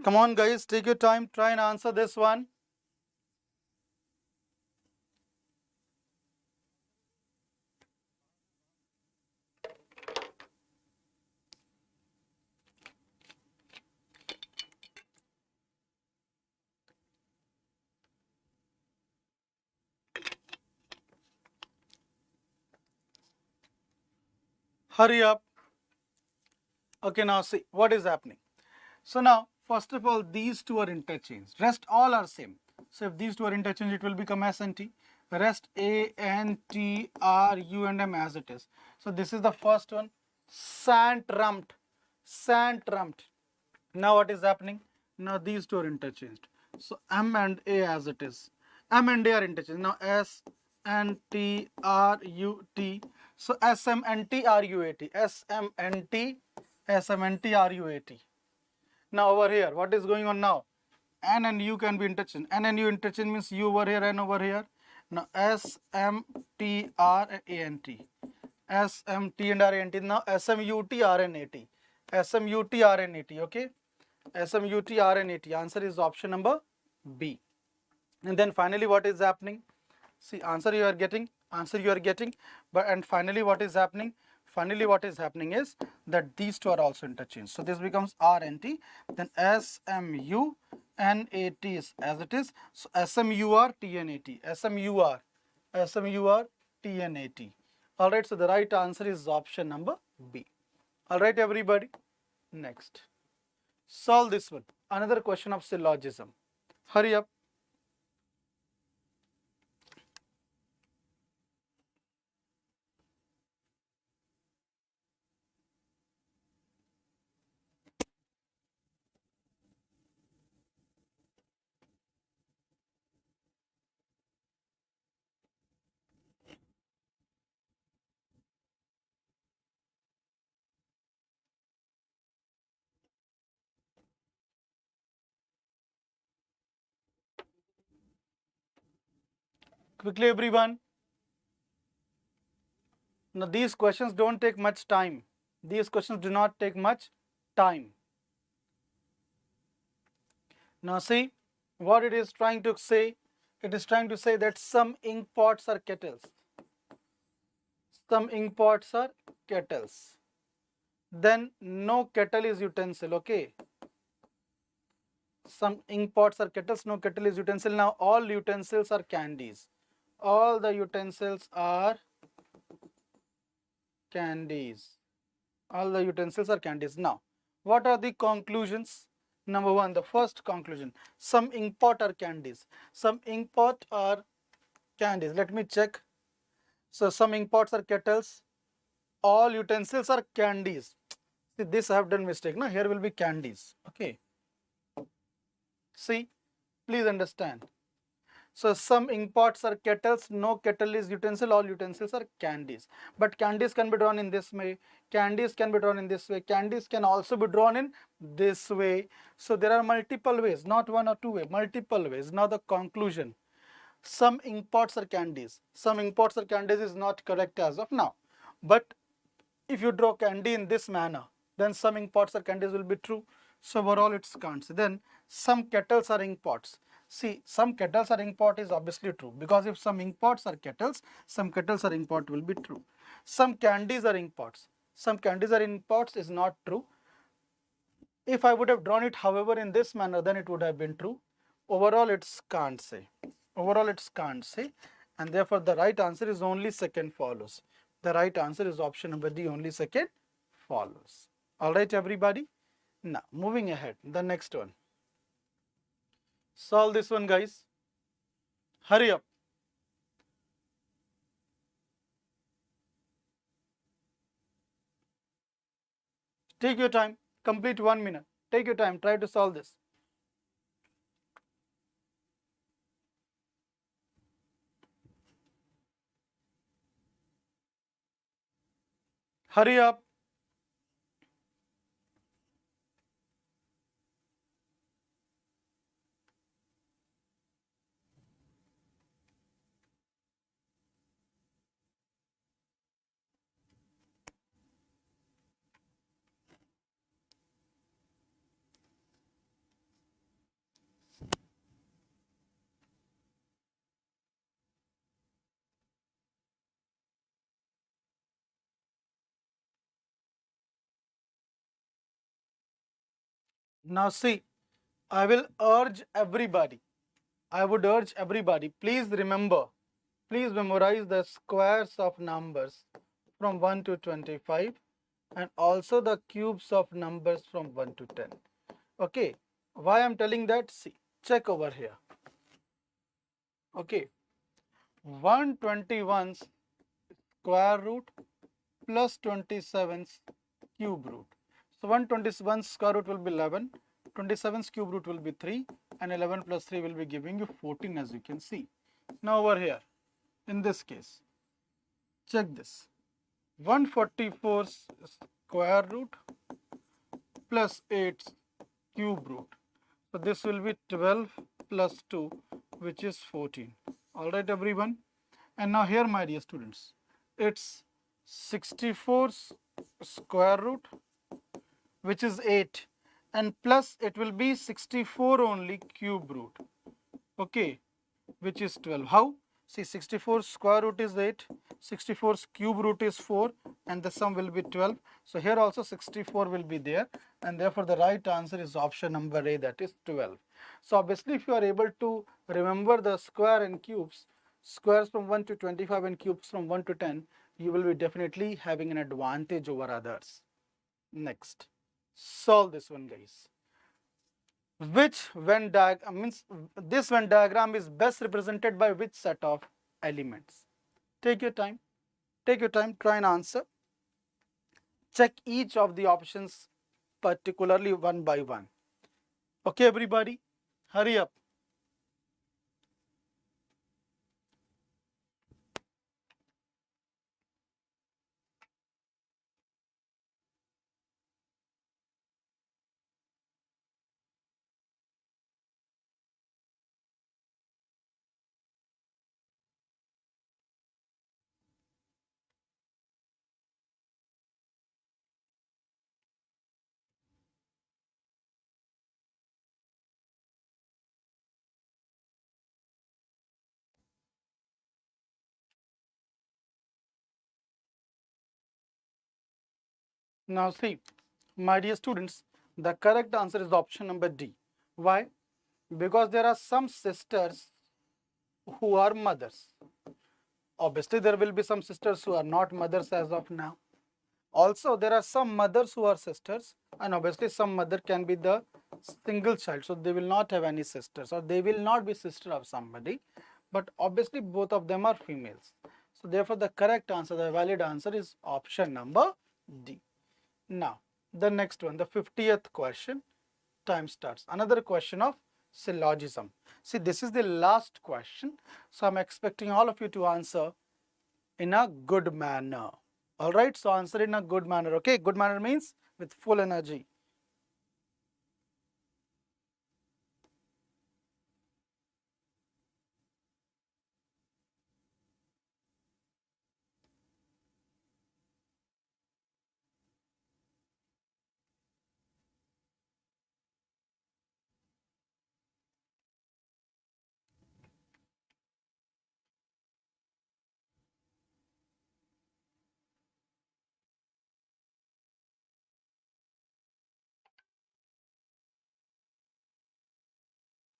Come on, guys, take your time. Try and answer this one. Hurry up. Okay, now see what is happening. So now, first of all, these two are interchanged. Rest all are same. So if these two are interchanged, it will become S and T. Rest A, N, T, R, U, and M as it is. So this is the first one. Sand-trumped. Now what is happening? Now these two are interchanged. So M and A as it is. M and A are interchanged. Now S and T, R, U, T. So S, M, and T, R, U, A, T. S, M, and T, S, M, and T, R, U, A, T. Now over here, what is going on now? N and U can be interchanged. N and U interchange means U over here, N over here. Now S, M, T, R, A, N, T. S, M, T, and R, A, N, T. Now S, M, U, T, R, N, A, T. S, M, U, T, R, N, A, T. Okay. S, M, U, T, R, N, A, T. Answer is option number B. And then finally, what is happening? See, answer you are getting. But and finally, what is happening? Finally, what is happening is that these two are also interchanged. So this becomes R N T. Then S M U N A T is as it is. So S M U R T N A T. S M U R T N A T. All right. So the right answer is option number B. All right, everybody. Next, solve this one. Another question of syllogism. Hurry up. Quickly, everyone. Now, these questions don't take much time. These questions do not take much time. Now, see what it is trying to say. It is trying to say that some ink pots are kettles. Some ink pots are kettles. Then no kettle is utensil, okay? Some ink pots are kettles, no kettle is utensil. Now all utensils are candies. All the utensils are candies. All the utensils are candies. Now, what are the conclusions? Number one, the first conclusion, some ink pot are candies. Some ink pot are candies. Let me check. So some ink pots are kettles. All utensils are candies. See, this I have done mistake. Now here will be candies. Okay. See, please understand. So some ink pots are kettles, no kettle is utensil, all utensils are candies. But candies can be drawn in this way, candies can be drawn in this way, candies can also be drawn in this way. So there are multiple ways, not one or two ways, multiple ways. Now the conclusion, some ink pots are candies. Some ink pots are candies is not correct as of now. But if you draw candy in this manner, then some ink pots or candies will be true. So overall it's can't. Then some kettles are ink pots. See, some kettles are ink pot is obviously true, because if some ink pots are kettles, some kettles are ink pot will be true. Some candies are ink pots. Some candies are ink pots is not true. If I would have drawn it, however, in this manner, then it would have been true. Overall, it's can't say. Overall, it's can't say. And therefore, the right answer is only second follows. The right answer is option number D, only second follows. All right, everybody. Now, moving ahead, the next one. Solve this one, guys. Hurry up. Take your time. Complete 1 minute. Take your time. Try to solve this. Hurry up. Now see, I will urge everybody. I would urge everybody, please remember, please memorize the squares of numbers from 1 to 25 and also the cubes of numbers from 1 to 10. Okay, why I'm telling that? See, check over here. Okay, 121's square root plus 27's cube root. So 121's square root will be 11, 27's cube root will be 3, and 11 plus 3 will be giving you 14, as you can see. Now over here, in this case, check this. 144's square root plus 8's cube root. So this will be 12 plus 2, which is 14. All right, everyone. And now here, my dear students, it's 64's square root, which is 8, and plus it will be 64 only cube root, okay, which is 12. How? See, 64 square root is 8, 64's cube root is 4, and the sum will be 12. So here also 64 will be there, and therefore the right answer is option number A, that is 12. So obviously, if you are able to remember the square and cubes, squares from 1 to 25 and cubes from 1 to 10, you will be definitely having an advantage over others. Next, solve this one, guys. Which Venn diagram means this Venn diagram is best represented by which set of elements? Take your time. Take your time. Try and answer. Check each of the options particularly one by one. Okay, everybody, hurry up. Now see, my dear students, the correct answer is option number D. Why? Because there are some sisters who are mothers. Obviously, there will be some sisters who are not mothers as of now. Also, there are some mothers who are sisters, and obviously some mother can be the single child, so they will not have any sisters, or they will not be sister of somebody, but obviously both of them are females. So therefore the correct answer, the valid answer is option number D. Now the next one, the 50th question, time starts. Another question of syllogism. See, this is the last question, so I'm expecting all of you to answer in a good manner. All right, so answer in a good manner. Okay, good manner means with full energy.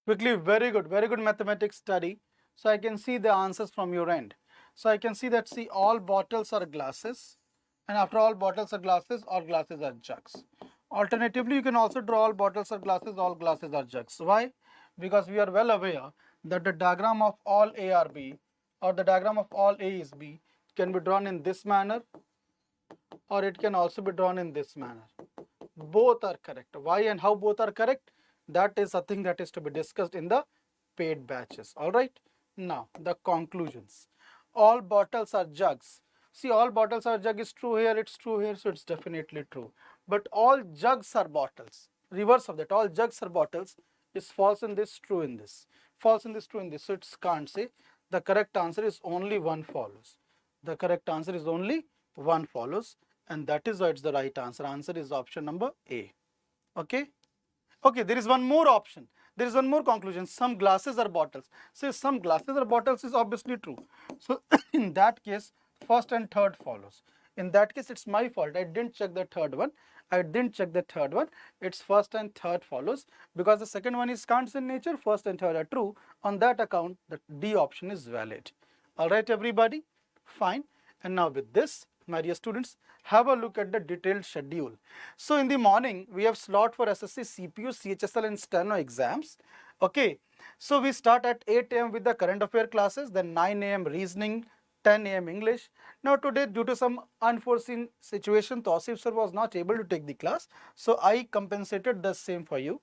Quickly, very good mathematics study. So I can see the answers from your end. So I can see that, see, all bottles are glasses, and after all bottles are glasses, all glasses are jugs. Alternatively, you can also draw all bottles are glasses, all glasses are jugs. Why? Because we are well aware that the diagram of all A are B, or the diagram of all A is B, can be drawn in this manner, or it can also be drawn in this manner. Both are correct. Why and how both are correct? That is a thing that is to be discussed in the paid batches. All right. Now the conclusions. All bottles are jugs. See, all bottles are jug is true here. It's true here, so it's definitely true. But all jugs are bottles. Reverse of that. All jugs are bottles is false in this, true in this. False in this, true in this. So it can't say. The correct answer is only one follows. The correct answer is only one follows, and that is why it's the right answer. Answer is option number A. Okay. Okay, there is one more option. There is one more conclusion. Some glasses are bottles. So some glasses are bottles is obviously true. So in that case, first and third follows. In that case, it's my fault. I didn't check the third one. I didn't check the third one. It's first and third follows, because the second one is constants in nature. First and third are true. On that account, the D option is valid. All right, everybody. Fine. And now with this, my dear students, have a look at the detailed schedule. So in the morning, we have slot for SSC CPO, CHSL and STENO exams. Okay. So we start at 8 a.m. with the current affair classes, then 9 a.m. reasoning, 10 a.m. English. Now today, due to some unforeseen situation, Tausif sir was not able to take the class. So I compensated the same for you.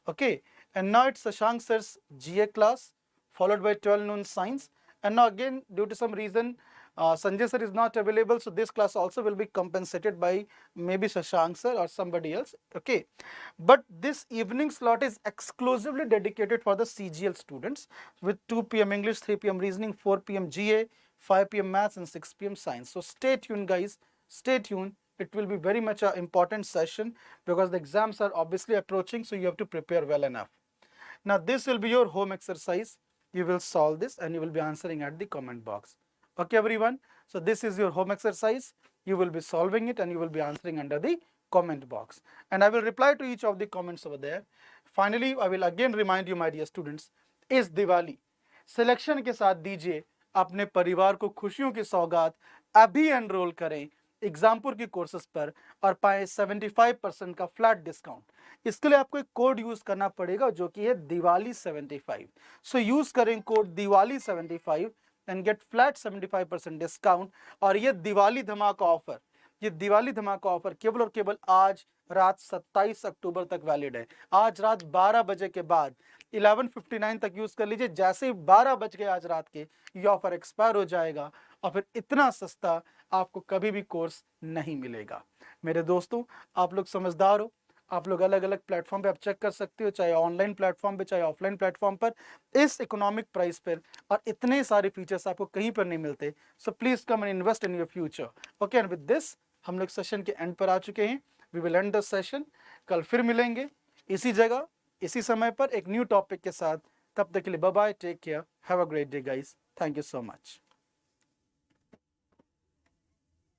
Okay. And now it's Shashank sir's GA class, followed by 12 noon science. And now again, due to some reason, Sanjay sir is not available, so this class also will be compensated by maybe Shashank sir or somebody else. Okay, but this evening slot is exclusively dedicated for the CGL students, with 2 p.m. English, 3 p.m. reasoning, 4 p.m. GA, 5 p.m. maths and 6 p.m. science. So stay tuned, guys. Stay tuned. It will be very much an important session, because the exams are obviously approaching, so you have to prepare well enough. Now this will be your home exercise. You will solve this and you will be answering at the comment box. Okay, everyone. So this is your home exercise. You will be solving it and you will be answering under the comment box. And I will reply to each of the comments over there. Finally, I will again remind you, my dear students, इस Diwali selection के साथ दीजिए अपने परिवार को खुशियों की सौगात. अभी एनरोल करें एग्जामपुर की कोर्सेज पर और पाएं 75% का फ्लैट डिस्काउंट. इसके लिए आपको एक कोड यूज करना पड़ेगा, जो कि है दिवाली 75. सो यूज करें code Diwali 75 and get flat 75% discount. और ये दिवाली धमाका ऑफर, ये दिवाली धमाका ऑफर केवल और केवल आज रात 27 अक्टूबर तक वैलिड है. आज रात 12 बजे के बाद 11:59 तक यूज कर लीजिए. जैसे ही 12 बज गए आज रात के, ये ऑफर एक्सपायर हो जाएगा और फिर इतना सस्ता आपको कभी भी कोर्स नहीं मिलेगा. मेरे दोस्तों, आप लोग समझदार हो. आप लोग अलग अलग प्लेटफॉर्म पे आप चेक कर सकते हो, चाहे ऑनलाइन प्लेटफॉर्म पे चाहे ऑफलाइन प्लेटफॉर्म पर, इस इकोनॉमिक प्राइस पर, और इतने सारे फीचर्स आपको कहीं पर नहीं मिलते. So please come and invest in your future. Okay, and with this हम लोग सेशन के एंड पर आ चुके हैं. We will end the session. कल फिर मिलेंगे इसी जगह इसी समय पर एक न्यू टॉपिक के साथ. तब तक के लिए bye bye, take care, have a great day guys. Thank you so much.